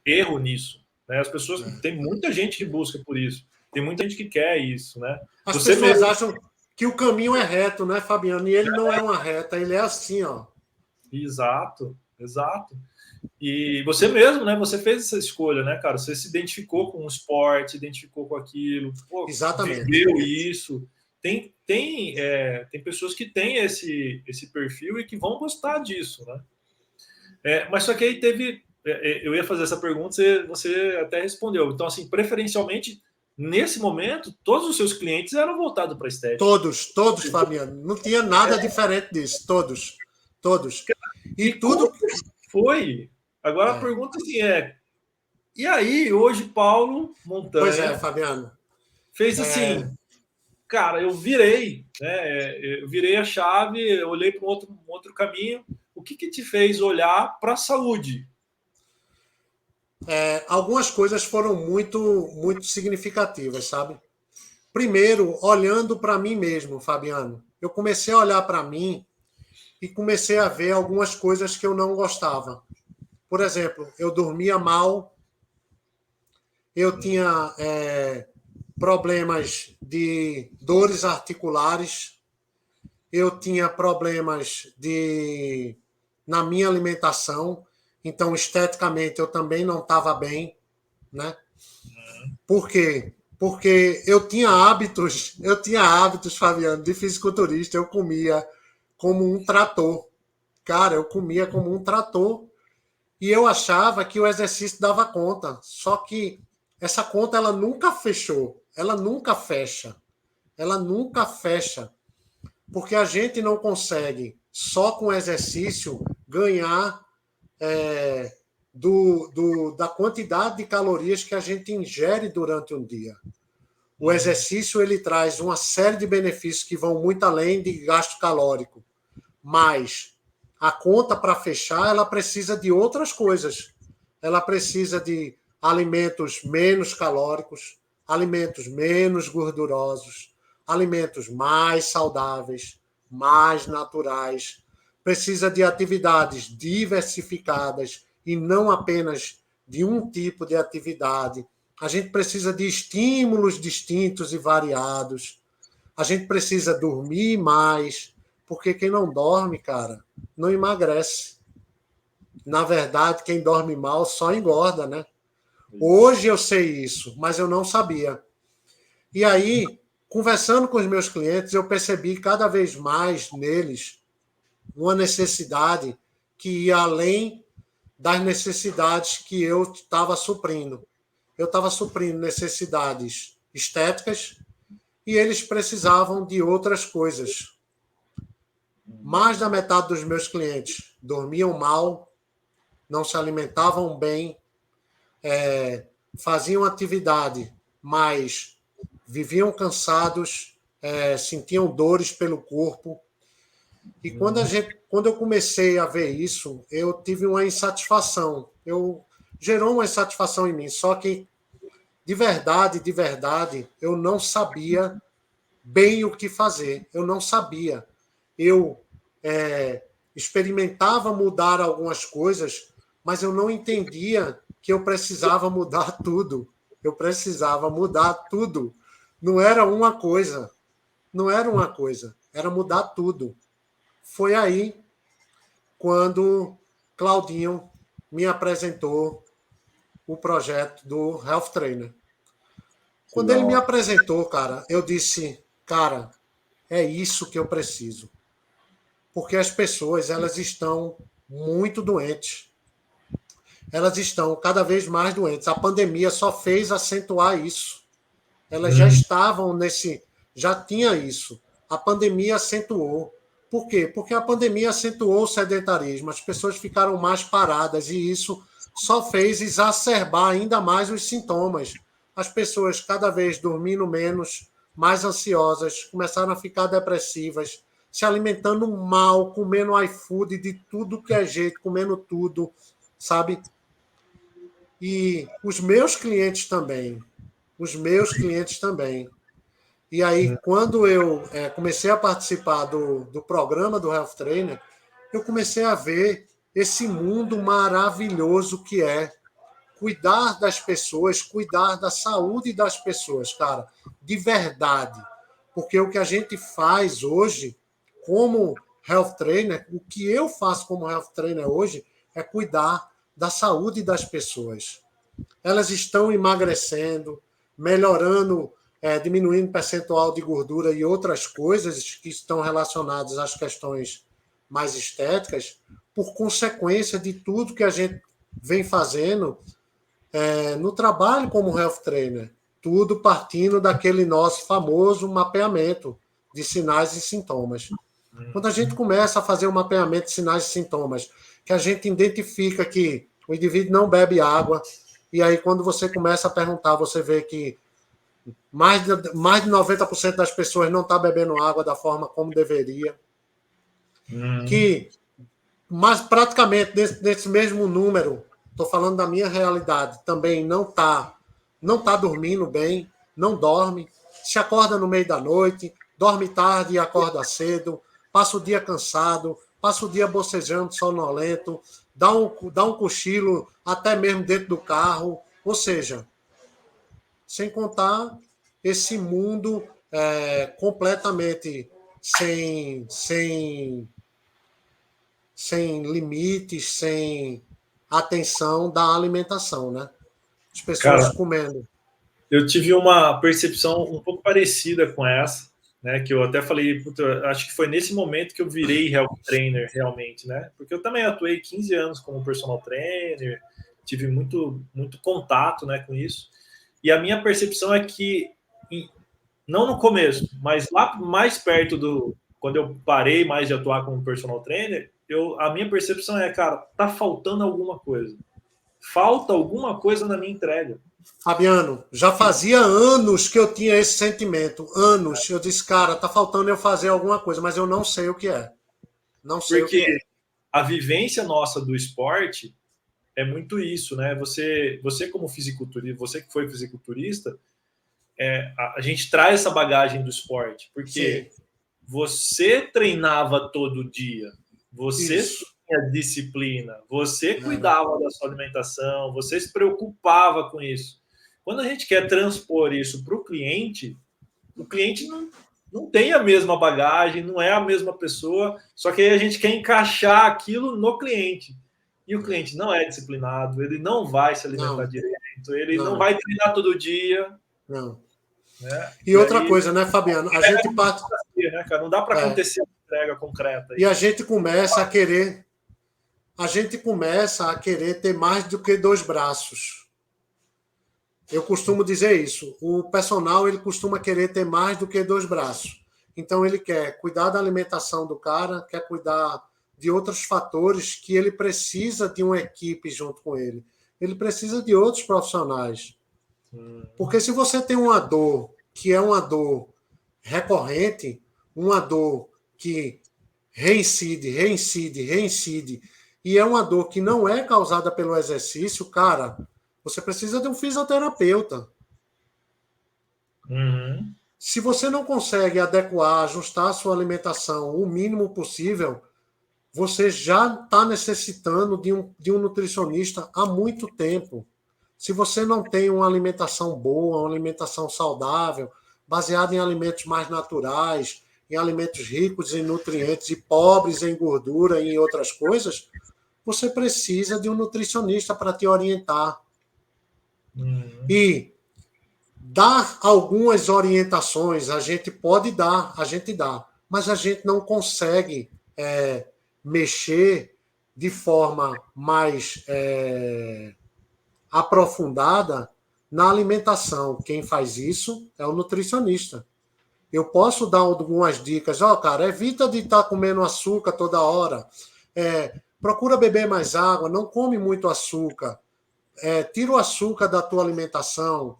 S1: erro nisso, né? As pessoas,
S2: é.
S1: tem muita gente que busca por isso, tem muita gente que quer isso, né?
S2: As
S1: Você
S2: pessoas
S1: mesmo,
S2: acham que o caminho é reto, né, Fabiano? E ele não é uma reta, ele é assim, ó.
S1: exato, exato. E você mesmo, né? Você fez essa escolha, né, cara? Você se identificou com o esporte, se identificou com aquilo, pô,
S2: Exatamente.
S1: viveu isso. Tem pessoas que têm esse perfil e que vão gostar disso, né? Mas só que aí teve. Eu ia fazer essa pergunta, você até respondeu. Então, assim, preferencialmente, nesse momento, todos os seus clientes eram voltados para a estética.
S2: Todos, Fabiano. Não tinha nada diferente disso. Todos. Todos. E
S1: E como
S2: tudo.
S1: que foi? Agora a
S2: É.
S1: pergunta assim e aí, hoje, Paulo
S2: Pois é,
S1: Montanha
S2: Fabiano.
S1: fez assim, cara, eu virei, né? Eu virei a chave, eu olhei para um outro caminho. O que te fez olhar para a saúde?
S2: algumas coisas foram muito, muito significativas, sabe? Primeiro, olhando para mim mesmo, Fabiano. Eu comecei a olhar para mim e comecei a ver algumas coisas que eu não gostava. Por exemplo, eu dormia mal, eu tinha problemas de dores articulares, eu tinha problemas na minha alimentação, então esteticamente eu também não estava bem, né? Por quê? Porque eu tinha hábitos, Fabiano, de fisiculturista, eu comia como um trator. Cara, eu comia como um trator e eu achava que o exercício dava conta. Só que essa conta ela nunca fechou, ela nunca fecha. Ela nunca fecha, porque a gente não consegue só com exercício ganhar da quantidade de calorias que a gente ingere durante um dia. O exercício ele traz uma série de benefícios que vão muito além de gasto calórico, mas a conta para fechar ela precisa de outras coisas. Ela precisa de alimentos menos calóricos, alimentos menos gordurosos, alimentos mais saudáveis, mais naturais. Precisa de atividades diversificadas e não apenas de um tipo de atividade. A gente precisa de estímulos distintos e variados. A gente precisa dormir mais, porque quem não dorme, cara, não emagrece. Na verdade, quem dorme mal só engorda, né? Hoje eu sei isso, mas eu não sabia. E aí, conversando com os meus clientes, eu percebi cada vez mais neles uma necessidade que ia além das necessidades que eu estava suprindo. Eu estava suprindo necessidades estéticas e eles precisavam de outras coisas. Mais da metade dos meus clientes dormiam mal, não se alimentavam bem, faziam atividade, mas viviam cansados, sentiam dores pelo corpo. E quando eu comecei a ver isso, eu tive uma insatisfação. Gerou uma insatisfação em mim. Só que, de verdade, eu não sabia bem o que fazer. Eu não sabia. Eu experimentava mudar algumas coisas, mas eu não entendia que eu precisava mudar tudo. Eu precisava mudar tudo. Não era uma coisa. Não era uma coisa. Era mudar tudo. Foi aí quando Claudinho me apresentou o projeto do Health Trainer. Quando ele me apresentou, cara, eu disse, cara, é isso que eu preciso. Porque as pessoas, elas estão muito doentes. Elas estão cada vez mais doentes. A pandemia só fez acentuar isso. Elas já estavam já tinha isso. A pandemia acentuou. Por quê? Porque a pandemia acentuou o sedentarismo. As pessoas ficaram mais paradas e isso só fez exacerbar ainda mais os sintomas. As pessoas cada vez dormindo menos, mais ansiosas, começaram a ficar depressivas, se alimentando mal, comendo iFood de tudo que é jeito, comendo tudo, sabe? E os meus clientes também. E aí, quando eu comecei a participar do programa do Health Trainer, eu comecei a ver esse mundo maravilhoso que é cuidar das pessoas, cuidar da saúde das pessoas, cara, de verdade. Porque o que a gente faz hoje, como Health Trainer, o que eu faço como Health Trainer hoje é cuidar da saúde das pessoas. Elas estão emagrecendo, melhorando, diminuindo o percentual de gordura e outras coisas que estão relacionadas às questões mais estéticas, por consequência de tudo que a gente vem fazendo no trabalho como Health Trainer. Tudo partindo daquele nosso famoso mapeamento de sinais e sintomas. Quando a gente começa a fazer um mapeamento de sinais e sintomas, que a gente identifica que o indivíduo não bebe água, e aí quando você começa a perguntar, você vê que mais de 90% das pessoas não está bebendo água da forma como deveria. Que praticamente nesse mesmo número, estou falando da minha realidade, também não tá dormindo bem, não dorme, se acorda no meio da noite, dorme tarde e acorda cedo, passa o dia cansado, passa o dia bocejando, sonolento, dá um cochilo até mesmo dentro do carro, ou seja, sem contar esse mundo completamente sem limites, sem atenção da alimentação, né? As pessoas
S1: Cara,
S2: comendo.
S1: eu tive uma percepção um pouco parecida com essa, né? Que eu até falei, puta, acho que foi nesse momento que eu virei health trainer realmente, né? Porque eu também atuei 15 anos como personal trainer, tive muito contato, né, com isso. E a minha percepção é que, não no começo, mas lá mais perto quando eu parei mais de atuar como personal trainer, a minha percepção é, cara, tá faltando alguma coisa. Falta alguma coisa na minha entrega.
S2: Fabiano, já fazia anos que eu tinha esse sentimento. Anos. Eu disse, cara, tá faltando eu fazer alguma coisa, mas eu não sei o que é. Não sei o que é.
S1: Porque a vivência nossa do esporte é muito isso, né? Você como fisiculturista, você que foi fisiculturista, a gente traz essa bagagem do esporte, porque
S2: Sim.
S1: você treinava todo dia, você
S2: Isso.
S1: tinha disciplina, você cuidava da sua alimentação, você se preocupava com isso. Quando a gente quer transpor isso para o cliente não tem a mesma bagagem, não é a mesma pessoa, só que aí a gente quer encaixar aquilo no cliente. E o cliente não é disciplinado, ele não vai se alimentar
S2: Não,
S1: direito, ele não
S2: não,
S1: vai treinar todo dia,
S2: não.
S1: né?
S2: E
S1: E
S2: outra
S1: aí,
S2: coisa, né, Fabiano? A gente parte.
S1: né, cara? Não dá para
S2: É,
S1: acontecer uma entrega concreta
S2: e
S1: aí.
S2: a gente começa a querer ter mais do que dois braços. Eu costumo dizer isso. O personal ele costuma querer ter mais do que dois braços. Então ele quer cuidar da alimentação do cara, quer cuidar de outros fatores que ele precisa de uma equipe junto com ele. Ele precisa de outros profissionais. Porque se você tem uma dor que é uma dor recorrente, uma dor que reincide, e é uma dor que não é causada pelo exercício, cara, você precisa de um fisioterapeuta.
S1: Uhum.
S2: Se você não consegue adequar, ajustar a sua alimentação o mínimo possível, você já está necessitando de um nutricionista há muito tempo. Se você não tem uma alimentação boa, uma alimentação saudável, baseada em alimentos mais naturais, em alimentos ricos em nutrientes e pobres em gordura e em outras coisas, você precisa de um nutricionista para te orientar. E dar algumas orientações, a gente pode dar, a gente dá, mas a gente não consegue mexer de forma mais aprofundada na alimentação. Quem faz isso é o nutricionista. Eu posso dar algumas dicas. Cara, evita de estar comendo açúcar toda hora. Procura beber mais água, não come muito açúcar. Tira o açúcar da tua alimentação.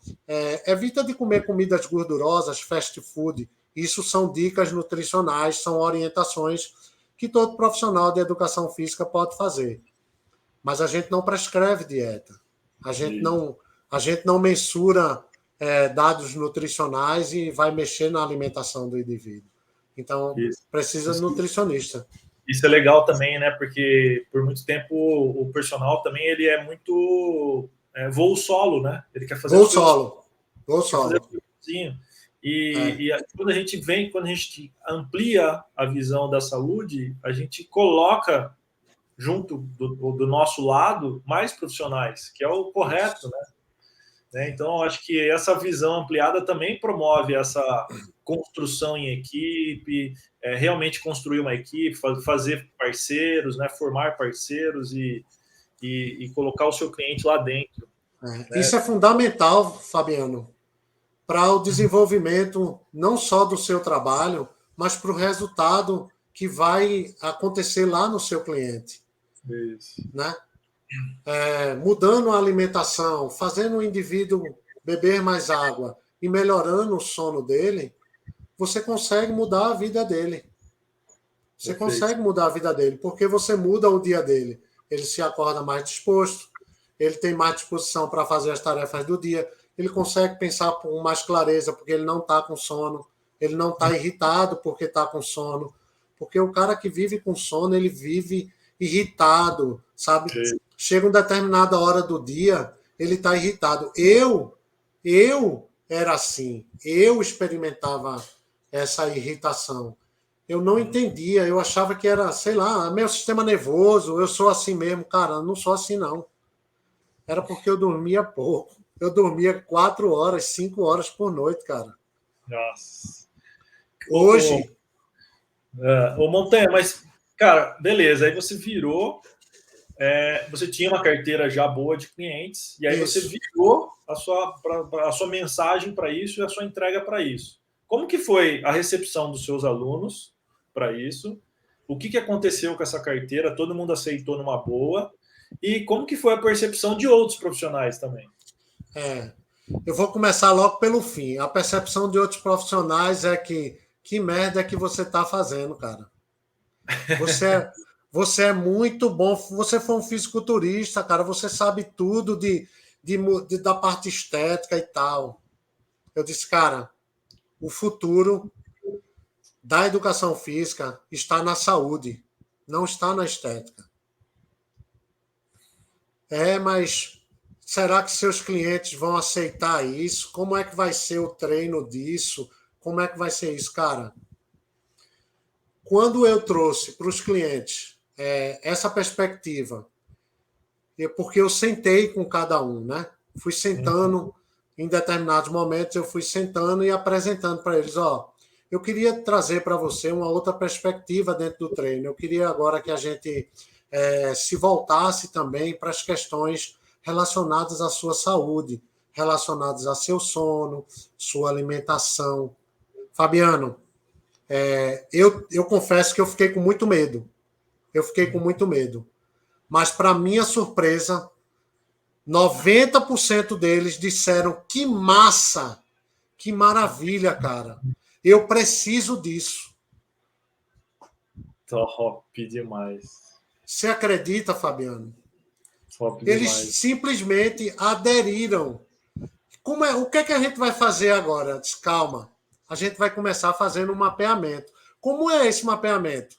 S2: Evita de comer comidas gordurosas, fast food. Isso são dicas nutricionais, são orientações que todo profissional de educação física pode fazer. Mas a gente não prescreve dieta. A gente não mensura dados nutricionais e vai mexer na alimentação do indivíduo. Então, precisa de nutricionista.
S1: Isso é legal também, né? Porque por muito tempo o personal também ele é muito voo solo, né? Ele quer fazer
S2: voo solo.
S1: E quando a gente amplia a visão da saúde, a gente coloca junto do nosso lado mais profissionais, que é o correto, né? Então, acho que essa visão ampliada também promove essa construção em equipe, realmente construir uma equipe, fazer parceiros, né? Formar parceiros e colocar o seu cliente lá dentro. Né?
S2: Isso é fundamental, Fabiano, para o desenvolvimento não só do seu trabalho, mas para o resultado que vai acontecer lá no seu cliente.
S1: Isso.
S2: Né? Mudando a alimentação, fazendo o indivíduo beber mais água e melhorando o sono dele, você consegue mudar a vida dele. Você consegue mudar a vida dele, porque você muda o dia dele. Ele se acorda mais disposto, ele tem mais disposição para fazer as tarefas do dia, ele consegue pensar com mais clareza, porque ele não está com sono, ele não está irritado porque está com sono, porque o cara que vive com sono, ele vive irritado, sabe?
S1: Sim.
S2: Chega uma determinada hora do dia, ele está irritado. Eu era assim, eu experimentava essa irritação. Eu não entendia, eu achava que era, sei lá, meu sistema nervoso, eu sou assim mesmo. Cara, eu não sou assim, não. Era porque eu dormia pouco. Eu dormia 4 horas, 5 horas por noite, cara.
S1: Nossa.
S2: Hoje...
S1: Ô Montanha, mas, cara, beleza, aí você virou, você tinha uma carteira já boa de clientes, e aí você
S2: Isso.
S1: virou a sua mensagem para isso e a sua entrega para isso. Como que foi a recepção dos seus alunos para isso? O que aconteceu com essa carteira? Todo mundo aceitou numa boa? E como que foi a percepção de outros profissionais também?
S2: Eu vou começar logo pelo fim. A percepção de outros profissionais é que merda é que você está fazendo, cara. Você é muito bom. Você foi um fisiculturista, cara. Você sabe tudo da parte estética e tal. Eu disse, cara, o futuro da educação física está na saúde, não está na estética. Mas será que seus clientes vão aceitar isso? Como é que vai ser o treino disso? Como é que vai ser isso, cara? Quando eu trouxe para os clientes essa perspectiva, porque eu sentei com cada um, né? Fui sentando, em determinados momentos, eu fui sentando e apresentando para eles, eu queria trazer para você uma outra perspectiva dentro do treino. Eu queria agora que a gente se voltasse também para as questões relacionadas à sua saúde, relacionadas a seu sono, sua alimentação. Fabiano, eu confesso que eu fiquei com muito medo. Mas, para minha surpresa, 90% deles disseram que massa, que maravilha, cara. Eu preciso disso.
S1: Top demais.
S2: Você acredita, Fabiano?
S1: Top
S2: Eles
S1: demais.
S2: simplesmente aderiram. O que a gente vai fazer agora? Eu disse, calma. A gente vai começar fazendo um mapeamento. Como é esse mapeamento?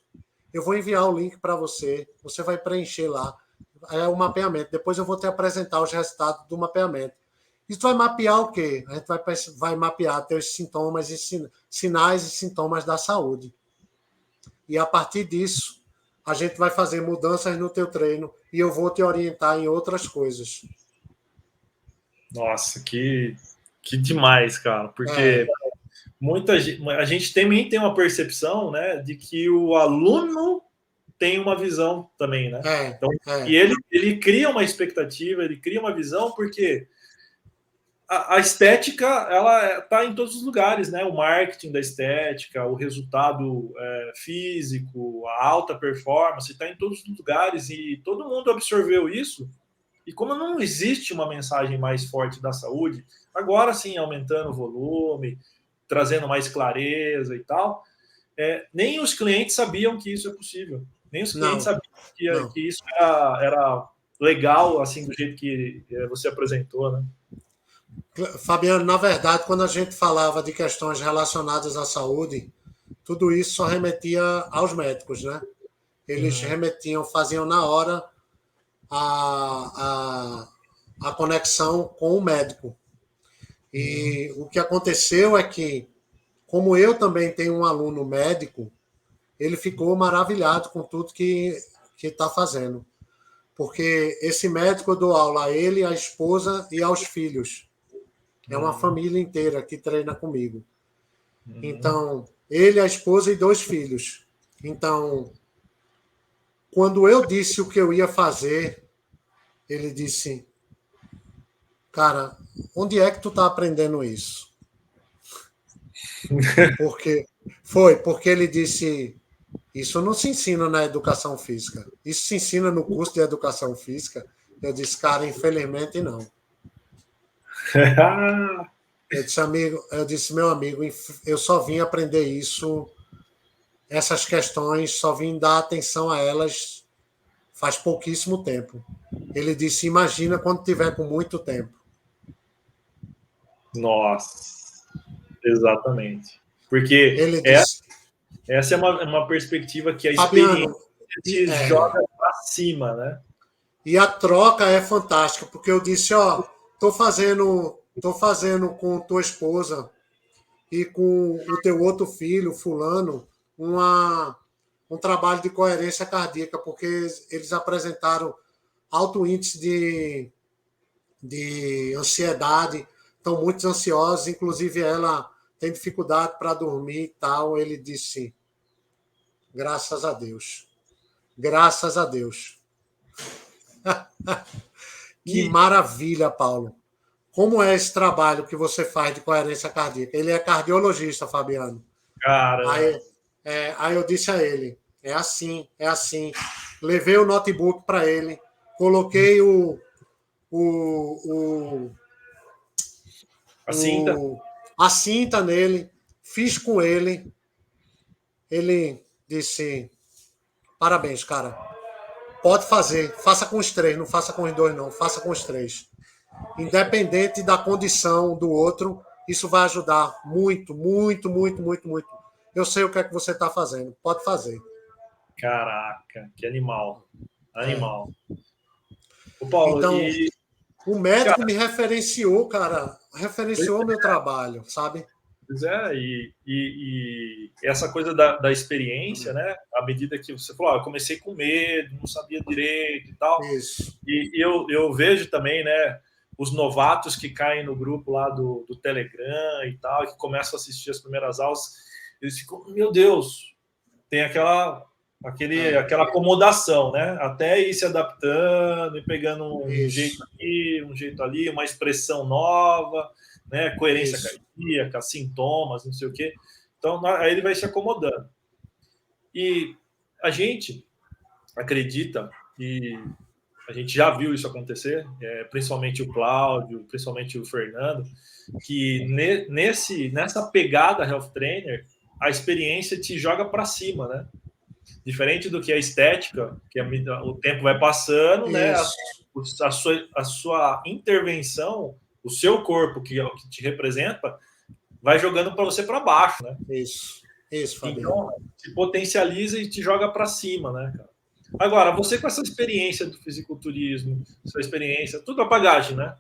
S2: Eu vou enviar o link para você. Você vai preencher lá. É o mapeamento. Depois eu vou te apresentar os resultados do mapeamento. Isso vai mapear o quê? A gente vai mapear teus sintomas e sinais e sintomas da saúde. E a partir disso, a gente vai fazer mudanças no teu treino e eu vou te orientar em outras coisas.
S1: Nossa, que demais, cara. Porque a gente também tem uma percepção, né, de que o aluno tem uma visão também, né? Então, e ele cria uma expectativa, ele cria uma visão, porque a estética, ela está em todos os lugares, né? O marketing da estética, o resultado físico, a alta performance, está em todos os lugares e todo mundo absorveu isso. E como não existe uma mensagem mais forte da saúde, agora sim, aumentando o volume, trazendo mais clareza e tal, nem os clientes sabiam que isso é possível. Nem os clientes sabiam que isso era legal, assim, do jeito que você apresentou, né?
S2: Fabiano, na verdade, quando a gente falava de questões relacionadas à saúde, tudo isso só remetia aos médicos, né? Eles faziam na hora a conexão com o médico. E o que aconteceu é que, como eu também tenho um aluno médico, ele ficou maravilhado com tudo que está fazendo. Porque esse médico eu dou aula a ele, à esposa e aos filhos. É uma família inteira que treina comigo. Então, ele, a esposa e 2 filhos. Então, quando eu disse o que eu ia fazer, ele disse, cara, onde é que tu tá aprendendo isso? Porque ele disse, isso não se ensina na educação física. Isso se ensina no curso de educação física. Eu disse, cara, infelizmente não. Eu disse, meu amigo, eu só vim aprender isso, essas questões, só vim dar atenção a elas faz pouquíssimo tempo. Ele disse, imagina quando tiver com muito tempo.
S1: Nossa, exatamente. Porque
S2: Ele disse,
S1: essa é uma perspectiva que a experiência
S2: Fabiano,
S1: te joga para cima, né?
S2: e a troca é fantástica, porque eu disse, ó, tô fazendo com tua esposa e com o teu outro filho, fulano, um trabalho de coerência cardíaca, porque eles apresentaram alto índice de ansiedade, estão muito ansiosos, inclusive ela tem dificuldade para dormir e tal. Ele disse, graças a Deus. Graças a Deus. Que maravilha, Paulo. Como é esse trabalho que você faz de coerência cardíaca? Ele é cardiologista, Fabiano.
S1: Cara.
S2: Aí eu disse a ele, é assim, é assim. Levei o notebook para ele, coloquei a cinta nele, fiz com ele. Ele disse, parabéns, cara. Pode fazer, faça com os 3, não faça com os 2, não, faça com os 3. Independente da condição do outro, isso vai ajudar muito, muito, muito, muito, muito. Eu sei o que é que você está fazendo, pode fazer.
S1: Caraca, que animal. Animal. O Paulo,
S2: então, o médico me referenciou, cara, referenciou meu trabalho, sabe?
S1: Pois é, e essa coisa da experiência, né? À medida que você falou, eu comecei com medo, não sabia direito e tal.
S2: Isso.
S1: E eu vejo também, né? Os novatos que caem no grupo lá do Telegram e tal, que começam a assistir as primeiras aulas, eles ficam, meu Deus, tem aquela acomodação, né? Até ir se adaptando e pegando um jeito aqui, um jeito ali, uma expressão nova, né? Coerência cardíaca, sintomas, não sei o quê. Então, aí ele vai se acomodando. E a gente acredita, e a gente já viu isso acontecer, principalmente o Cláudio, principalmente o Fernando, que nessa pegada health trainer, a experiência te joga para cima, né? Diferente do que a estética, que o tempo vai passando, né? A sua intervenção, o seu corpo, que é o que te representa, vai jogando para você para baixo, né?
S2: Isso, Fabiano.
S1: Então, se potencializa e te joga para cima, né, cara? Agora, você com essa experiência do fisiculturismo, sua experiência, tudo a bagagem, né?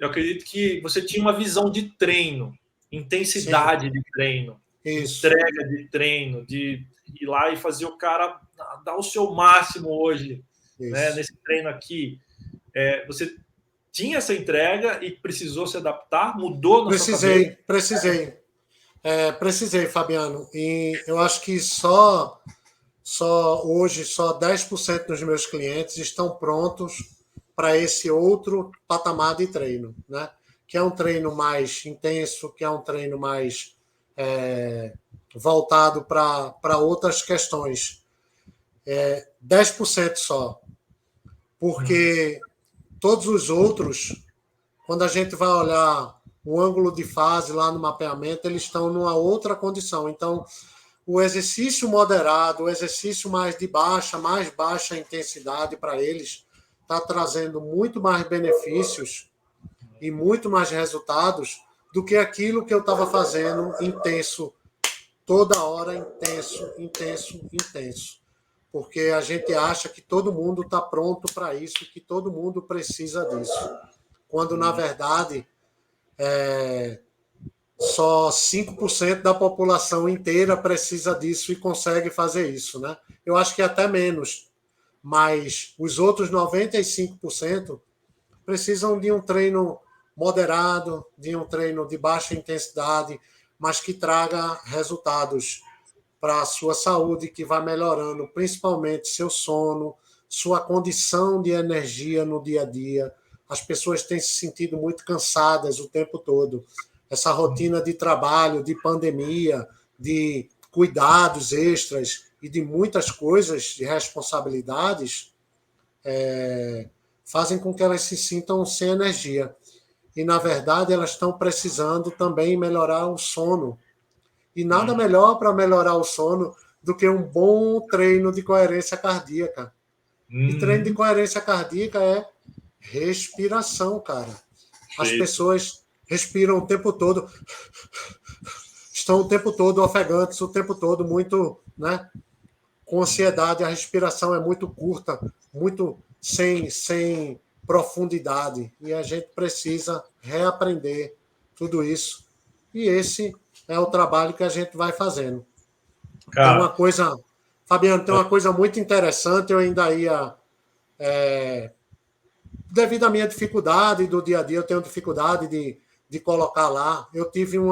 S1: Eu acredito que você tinha uma visão de treino, intensidade de treino, entrega de treino, de ir lá e fazer o cara dar o seu máximo hoje, né? Nesse treino aqui. Você tinha essa entrega e precisou se adaptar? Mudou na sua cabeça?
S2: Precisei, Fabiano. E eu acho que hoje, só 10% dos meus clientes estão prontos para esse outro patamar de treino, né? Que é um treino mais intenso, que é um treino mais voltado para outras questões. 10% só. Porque todos os outros, quando a gente vai olhar o ângulo de fase lá no mapeamento, eles estão numa outra condição. Então, o exercício moderado, o exercício mais baixa intensidade para eles, está trazendo muito mais benefícios e muito mais resultados do que aquilo que eu estava fazendo intenso, toda hora, intenso. Porque a gente acha que todo mundo está pronto para isso, que todo mundo precisa disso. Quando, na verdade, só 5% da população inteira precisa disso e consegue fazer isso, né? Eu acho que até menos, mas os outros 95% precisam de um treino moderado, de um treino de baixa intensidade, mas que traga resultados para a sua saúde, que vai melhorando principalmente seu sono, sua condição de energia no dia a dia. As pessoas têm se sentido muito cansadas o tempo todo. Essa rotina de trabalho, de pandemia, de cuidados extras e de muitas coisas, de responsabilidades, fazem com que elas se sintam sem energia. E, na verdade, elas estão precisando também melhorar o sono. E nada melhor para melhorar o sono do que um bom treino de coerência cardíaca. E treino de coerência cardíaca é respiração, cara. As pessoas respiram o tempo todo, estão o tempo todo ofegantes, o tempo todo muito, né, com ansiedade. A respiração é muito curta, muito sem profundidade. E a gente precisa reaprender tudo isso. E esse é o trabalho que a gente vai fazendo. Cara, tem uma coisa, Fabiano, tem uma coisa muito interessante. Eu ainda ia, devido à minha dificuldade do dia a dia, eu tenho dificuldade de colocar lá. Eu tive um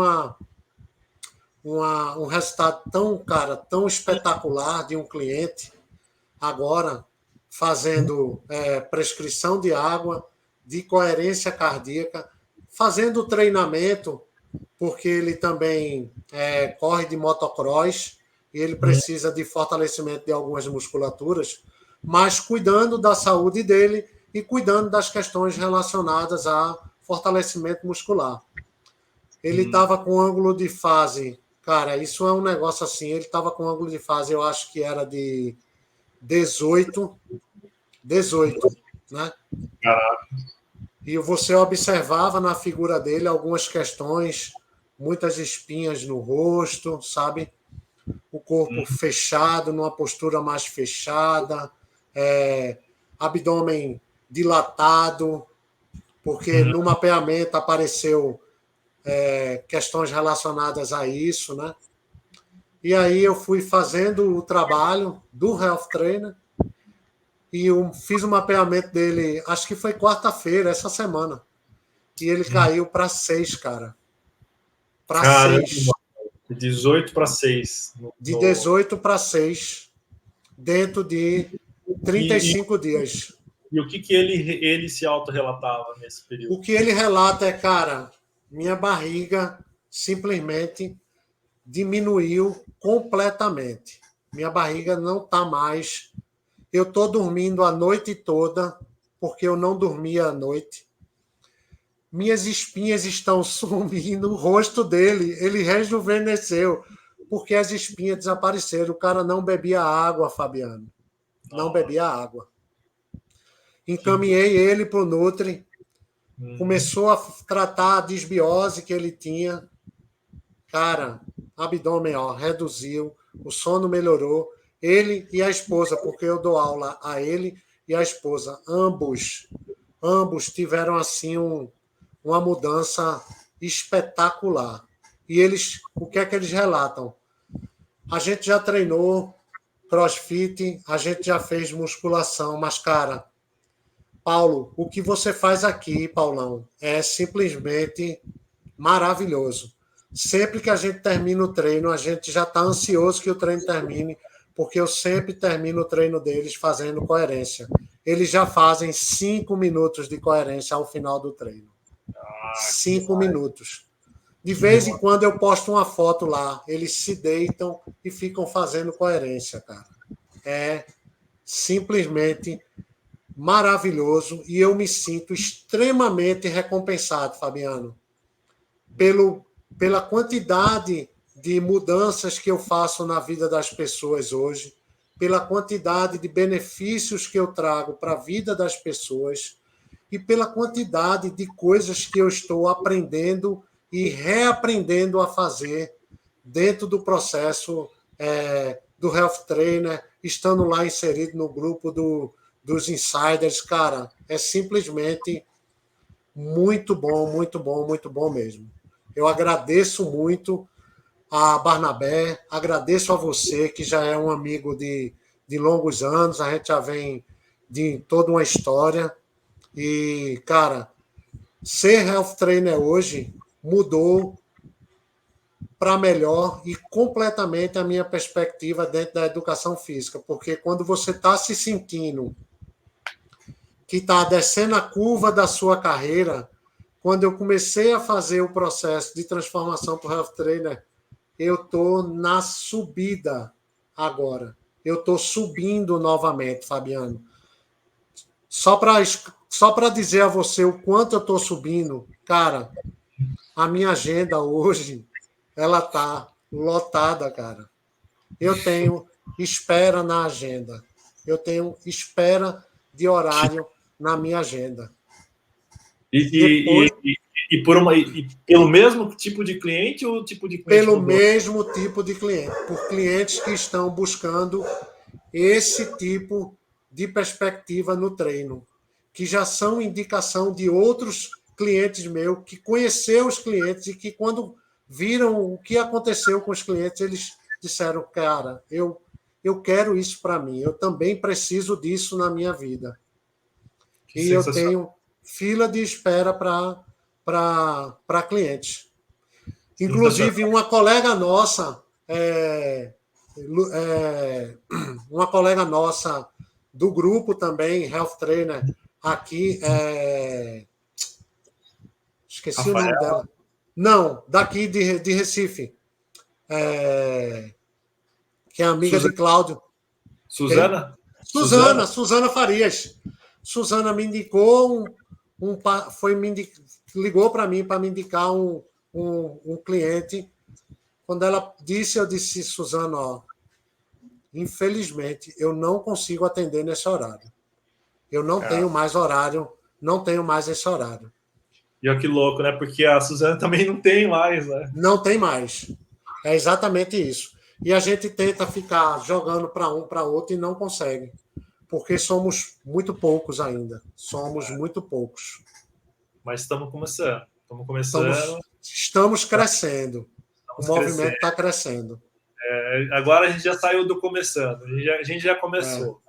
S2: resultado tão espetacular de um cliente agora fazendo prescrição de água, de coerência cardíaca, fazendo treinamento, porque ele também corre de motocross e ele precisa de fortalecimento de algumas musculaturas, mas cuidando da saúde dele e cuidando das questões relacionadas a fortalecimento muscular. Ele estava com ângulo de fase, cara, isso é um negócio assim, ele estava com ângulo de fase, eu acho que era de 18, né?
S1: Caraca.
S2: E você observava na figura dele algumas questões, muitas espinhas no rosto, sabe? O corpo fechado, numa postura mais fechada, abdômen dilatado, porque no mapeamento apareceu questões relacionadas a isso, né? E aí eu fui fazendo o trabalho do Health Trainer e eu fiz o mapeamento dele, acho que foi quarta-feira, essa semana. E ele caiu para 6, cara. Para 6.
S1: De 18 para 6.
S2: De 18 para 6, dentro de 35 dias.
S1: E o que ele se autorrelatava nesse período?
S2: O que ele relata é, cara, minha barriga simplesmente diminuiu completamente. Minha barriga não está mais. Eu estou dormindo a noite toda, porque eu não dormia à noite. Minhas espinhas estão sumindo, o rosto dele, ele rejuvenesceu, porque as espinhas desapareceram. O cara não bebia água, Fabiano. Não bebia água. Encaminhei ele para o Nutri, começou a tratar a disbiose que ele tinha. Cara, abdômen reduziu, o sono melhorou. Ele e a esposa, porque eu dou aula a ele e a esposa, ambos tiveram assim uma mudança espetacular. E eles, o que é que eles relatam? A gente já treinou CrossFit, a gente já fez musculação, mas, cara, Paulo, o que você faz aqui, Paulão, é simplesmente maravilhoso. Sempre que a gente termina o treino, a gente já está ansioso que o treino termine, porque eu sempre termino o treino deles fazendo coerência. Eles já fazem 5 minutos de coerência ao final do treino. 5 minutos. De vez em quando eu posto uma foto lá, eles se deitam e ficam fazendo coerência, cara. É simplesmente maravilhoso e eu me sinto extremamente recompensado, Fabiano, pela quantidade de mudanças que eu faço na vida das pessoas hoje, pela quantidade de benefícios que eu trago para a vida das pessoas e pela quantidade de coisas que eu estou aprendendo e reaprendendo a fazer dentro do processo do Health Trainer, estando lá inserido no grupo dos insiders. Cara, é simplesmente muito bom, muito bom, muito bom mesmo. Eu agradeço muito a Barnabé, agradeço a você, que já é um amigo de longos anos, a gente já vem de toda uma história. E, cara, ser Health Trainer hoje mudou para melhor e completamente a minha perspectiva dentro da educação física, porque quando você está se sentindo que está descendo a curva da sua carreira, quando eu comecei a fazer o processo de transformação para o Health Trainer, eu estou na subida agora. Eu estou subindo novamente, Fabiano. Só para dizer a você o quanto eu estou subindo, cara, a minha agenda hoje, ela está lotada, cara. Eu tenho espera na agenda. eu tenho espera de horário na minha agenda.
S1: Depois, pelo mesmo tipo de cliente ou tipo de cliente?
S2: Pelo mesmo tipo de cliente, por clientes que estão buscando esse tipo de perspectiva no treino, que já são indicação de outros clientes meus, que conheceram os clientes e que quando viram o que aconteceu com os clientes, eles disseram, cara, eu quero isso para mim, eu também preciso disso na minha vida. E eu tenho fila de espera para clientes. Inclusive, uma colega nossa, uma colega nossa do grupo também, Health Trainer, aqui, esqueci Rafael. O nome dela. Não, daqui de Recife, que é amiga de Cláudio.
S1: Suzana?
S2: Suzana Farias. Suzana me indicou ligou para mim para me indicar um cliente. Quando ela disse, eu disse, Suzana, ó, infelizmente, eu não consigo atender nesse horário. Eu não tenho mais horário, não tenho mais esse horário.
S1: E olha que louco, né? Porque a Suzana também não tem mais, né?
S2: Não tem mais. É exatamente isso. E a gente tenta ficar jogando para um, para outro e não consegue. Porque somos muito poucos ainda. Somos muito poucos.
S1: Mas estamos começando.
S2: Estamos crescendo. O movimento está crescendo.
S1: Agora a gente já saiu do começando. A gente já começou.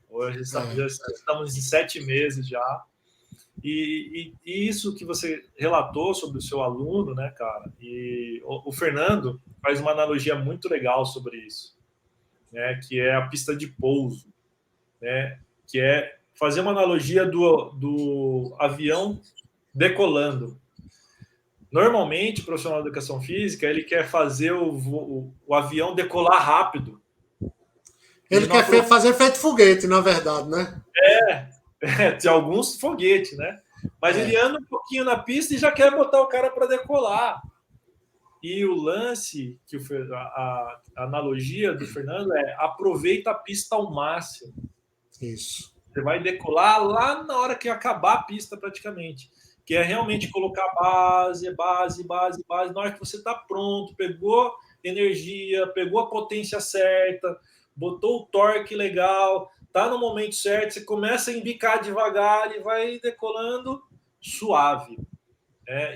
S1: Hoje já estamos em 7 meses já. E isso que você relatou sobre o seu aluno, né, cara? E o Fernando faz uma analogia muito legal sobre isso, né? Que é a pista de pouso, né? Que é fazer uma analogia do avião decolando. Normalmente, o profissional de educação física, ele quer fazer o avião decolar rápido.
S2: Ele quer fazer feito foguete, na verdade, né?
S1: De alguns foguetes, né? Mas ele anda um pouquinho na pista e já quer botar o cara para decolar. E o lance, a analogia do Fernando é aproveita a pista ao máximo.
S2: Isso.
S1: Você vai decolar lá na hora que acabar a pista praticamente. Que é realmente colocar base. Na hora que você está pronto, pegou energia, pegou a potência certa, botou o torque legal, tá no momento certo, você começa a embicar devagar e vai decolando suave.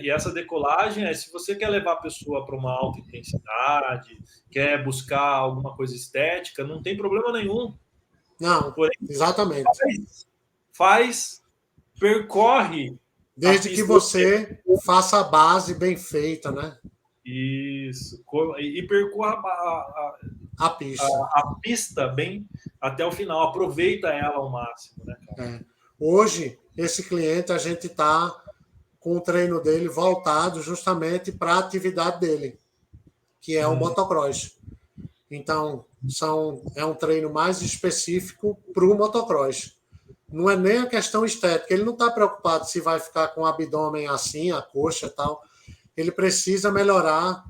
S1: E essa decolagem se você quer levar a pessoa para uma alta intensidade, quer buscar alguma coisa estética, não tem problema nenhum.
S2: Não, porém, exatamente.
S1: Percorre.
S2: Desde que você faça a base bem feita, né?
S1: Isso. E percorra
S2: a pista.
S1: A pista bem até o final. Aproveita ela ao máximo, né, cara?
S2: Hoje, esse cliente, a gente está com o treino dele voltado justamente para a atividade dele, que é o motocross. Então, é um treino mais específico para o motocross. Não é nem a questão estética. Ele não está preocupado se vai ficar com o abdômen assim, a coxa e tal. Ele precisa melhorar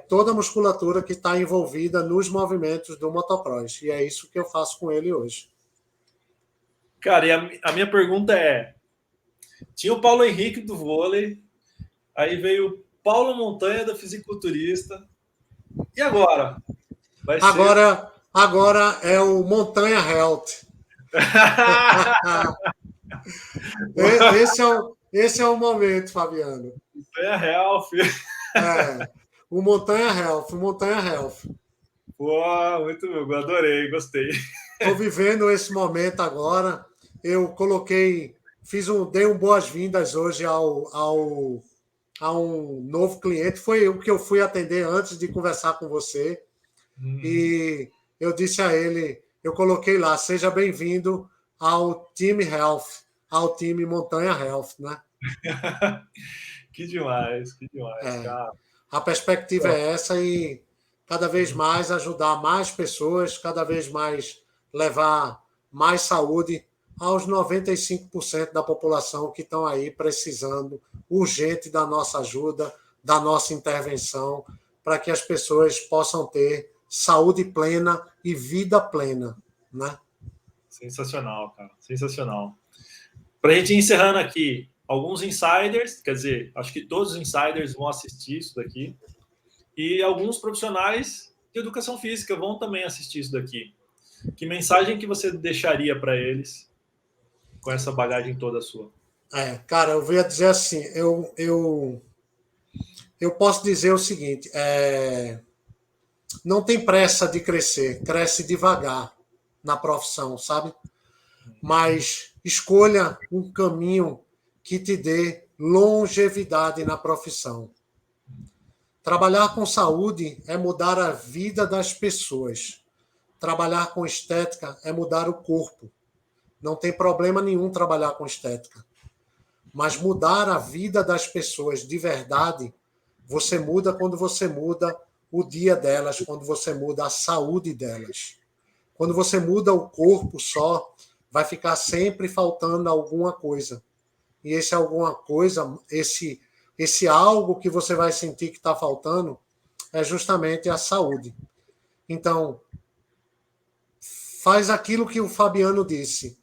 S2: toda a musculatura que está envolvida nos movimentos do motocross. E é isso que eu faço com ele hoje.
S1: Cara, e a minha pergunta é, tinha o Paulo Henrique do vôlei, aí veio o Paulo Montanha da fisiculturista, e agora?
S2: Agora é o Montanha Health. Esse é o momento, Fabiano.
S1: Montanha Health.
S2: O Montanha Health.
S1: Pô, muito bom, adorei, gostei.
S2: Estou vivendo esse momento agora. Eu dei boas-vindas hoje a um novo cliente. Foi o que eu fui atender antes de conversar com você. E eu disse a ele, eu coloquei lá, seja bem-vindo ao time Health, ao time Montanha Health, né?
S1: Que demais, cara.
S2: A perspectiva é essa e cada vez mais ajudar mais pessoas, cada vez mais levar mais saúde aos 95% da população que estão aí precisando urgente da nossa ajuda, da nossa intervenção, para que as pessoas possam ter saúde plena e vida plena, né?
S1: Sensacional, cara. Sensacional. Para a gente ir encerrando aqui, alguns insiders, quer dizer, acho que todos os insiders vão assistir isso daqui, e alguns profissionais de educação física vão também assistir isso daqui. Que mensagem que você deixaria para eles com essa bagagem toda sua?
S2: Cara, eu ia dizer assim, eu posso dizer o seguinte, não tem pressa de crescer, cresce devagar na profissão, sabe? Mas escolha um caminho que te dê longevidade na profissão. Trabalhar com saúde é mudar a vida das pessoas. Trabalhar com estética é mudar o corpo. Não tem problema nenhum trabalhar com estética. Mas mudar a vida das pessoas de verdade, você muda quando você muda o dia delas, quando você muda a saúde delas. Quando você muda o corpo só, vai ficar sempre faltando alguma coisa. E esse alguma coisa, esse algo que você vai sentir que está faltando, é justamente a saúde. Então, faz aquilo que o Fabiano disse.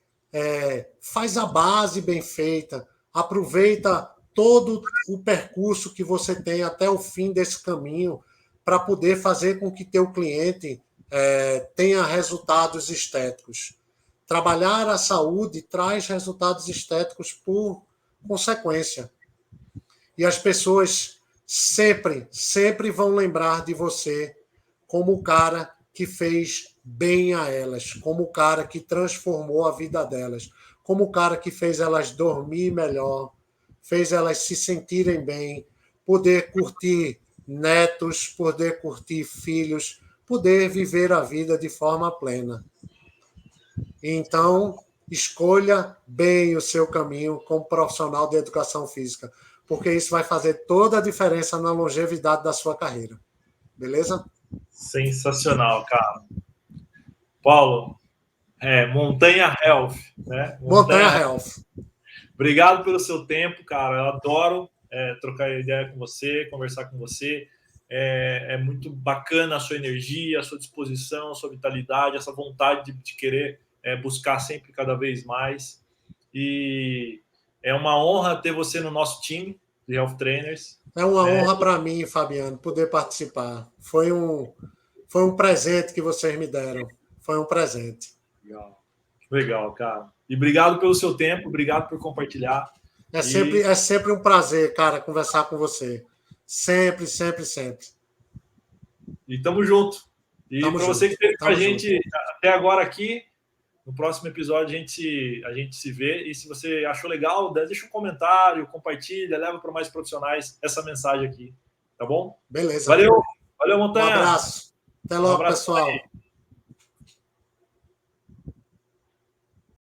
S2: Faz a base bem feita, aproveita todo o percurso que você tem até o fim desse caminho para poder fazer com que teu cliente tenha resultados estéticos. Trabalhar a saúde traz resultados estéticos por consequência. E as pessoas sempre vão lembrar de você como o cara que fez bem a elas, como o cara que transformou a vida delas, como o cara que fez elas dormir melhor, fez elas se sentirem bem, poder curtir netos, poder curtir filhos, poder viver a vida de forma plena. Então, escolha bem o seu caminho como profissional de educação física, porque isso vai fazer toda a diferença na longevidade da sua carreira. Beleza?
S1: Sensacional, cara. Paulo, Montanha Health, né?
S2: Montanha Health.
S1: Obrigado pelo seu tempo, cara. Eu adoro trocar ideia com você, conversar com você. É muito bacana a sua energia, a sua disposição, a sua vitalidade, essa vontade de querer buscar sempre cada vez mais. E é uma honra ter você no nosso time de Health Trainers.
S2: É uma honra para mim, Fabiano, poder participar. Foi um presente que vocês me deram. Foi um presente.
S1: Legal, cara. E obrigado pelo seu tempo, obrigado por compartilhar.
S2: É sempre um prazer, cara, conversar com você. Sempre.
S1: E tamo junto. E para você que esteve com a gente até agora aqui, no próximo episódio a gente se vê. E se você achou legal, deixa um comentário, compartilha, leva para mais profissionais essa mensagem aqui. Tá bom?
S2: Beleza.
S1: Valeu, Montanha.
S2: Um abraço. Até logo, pessoal.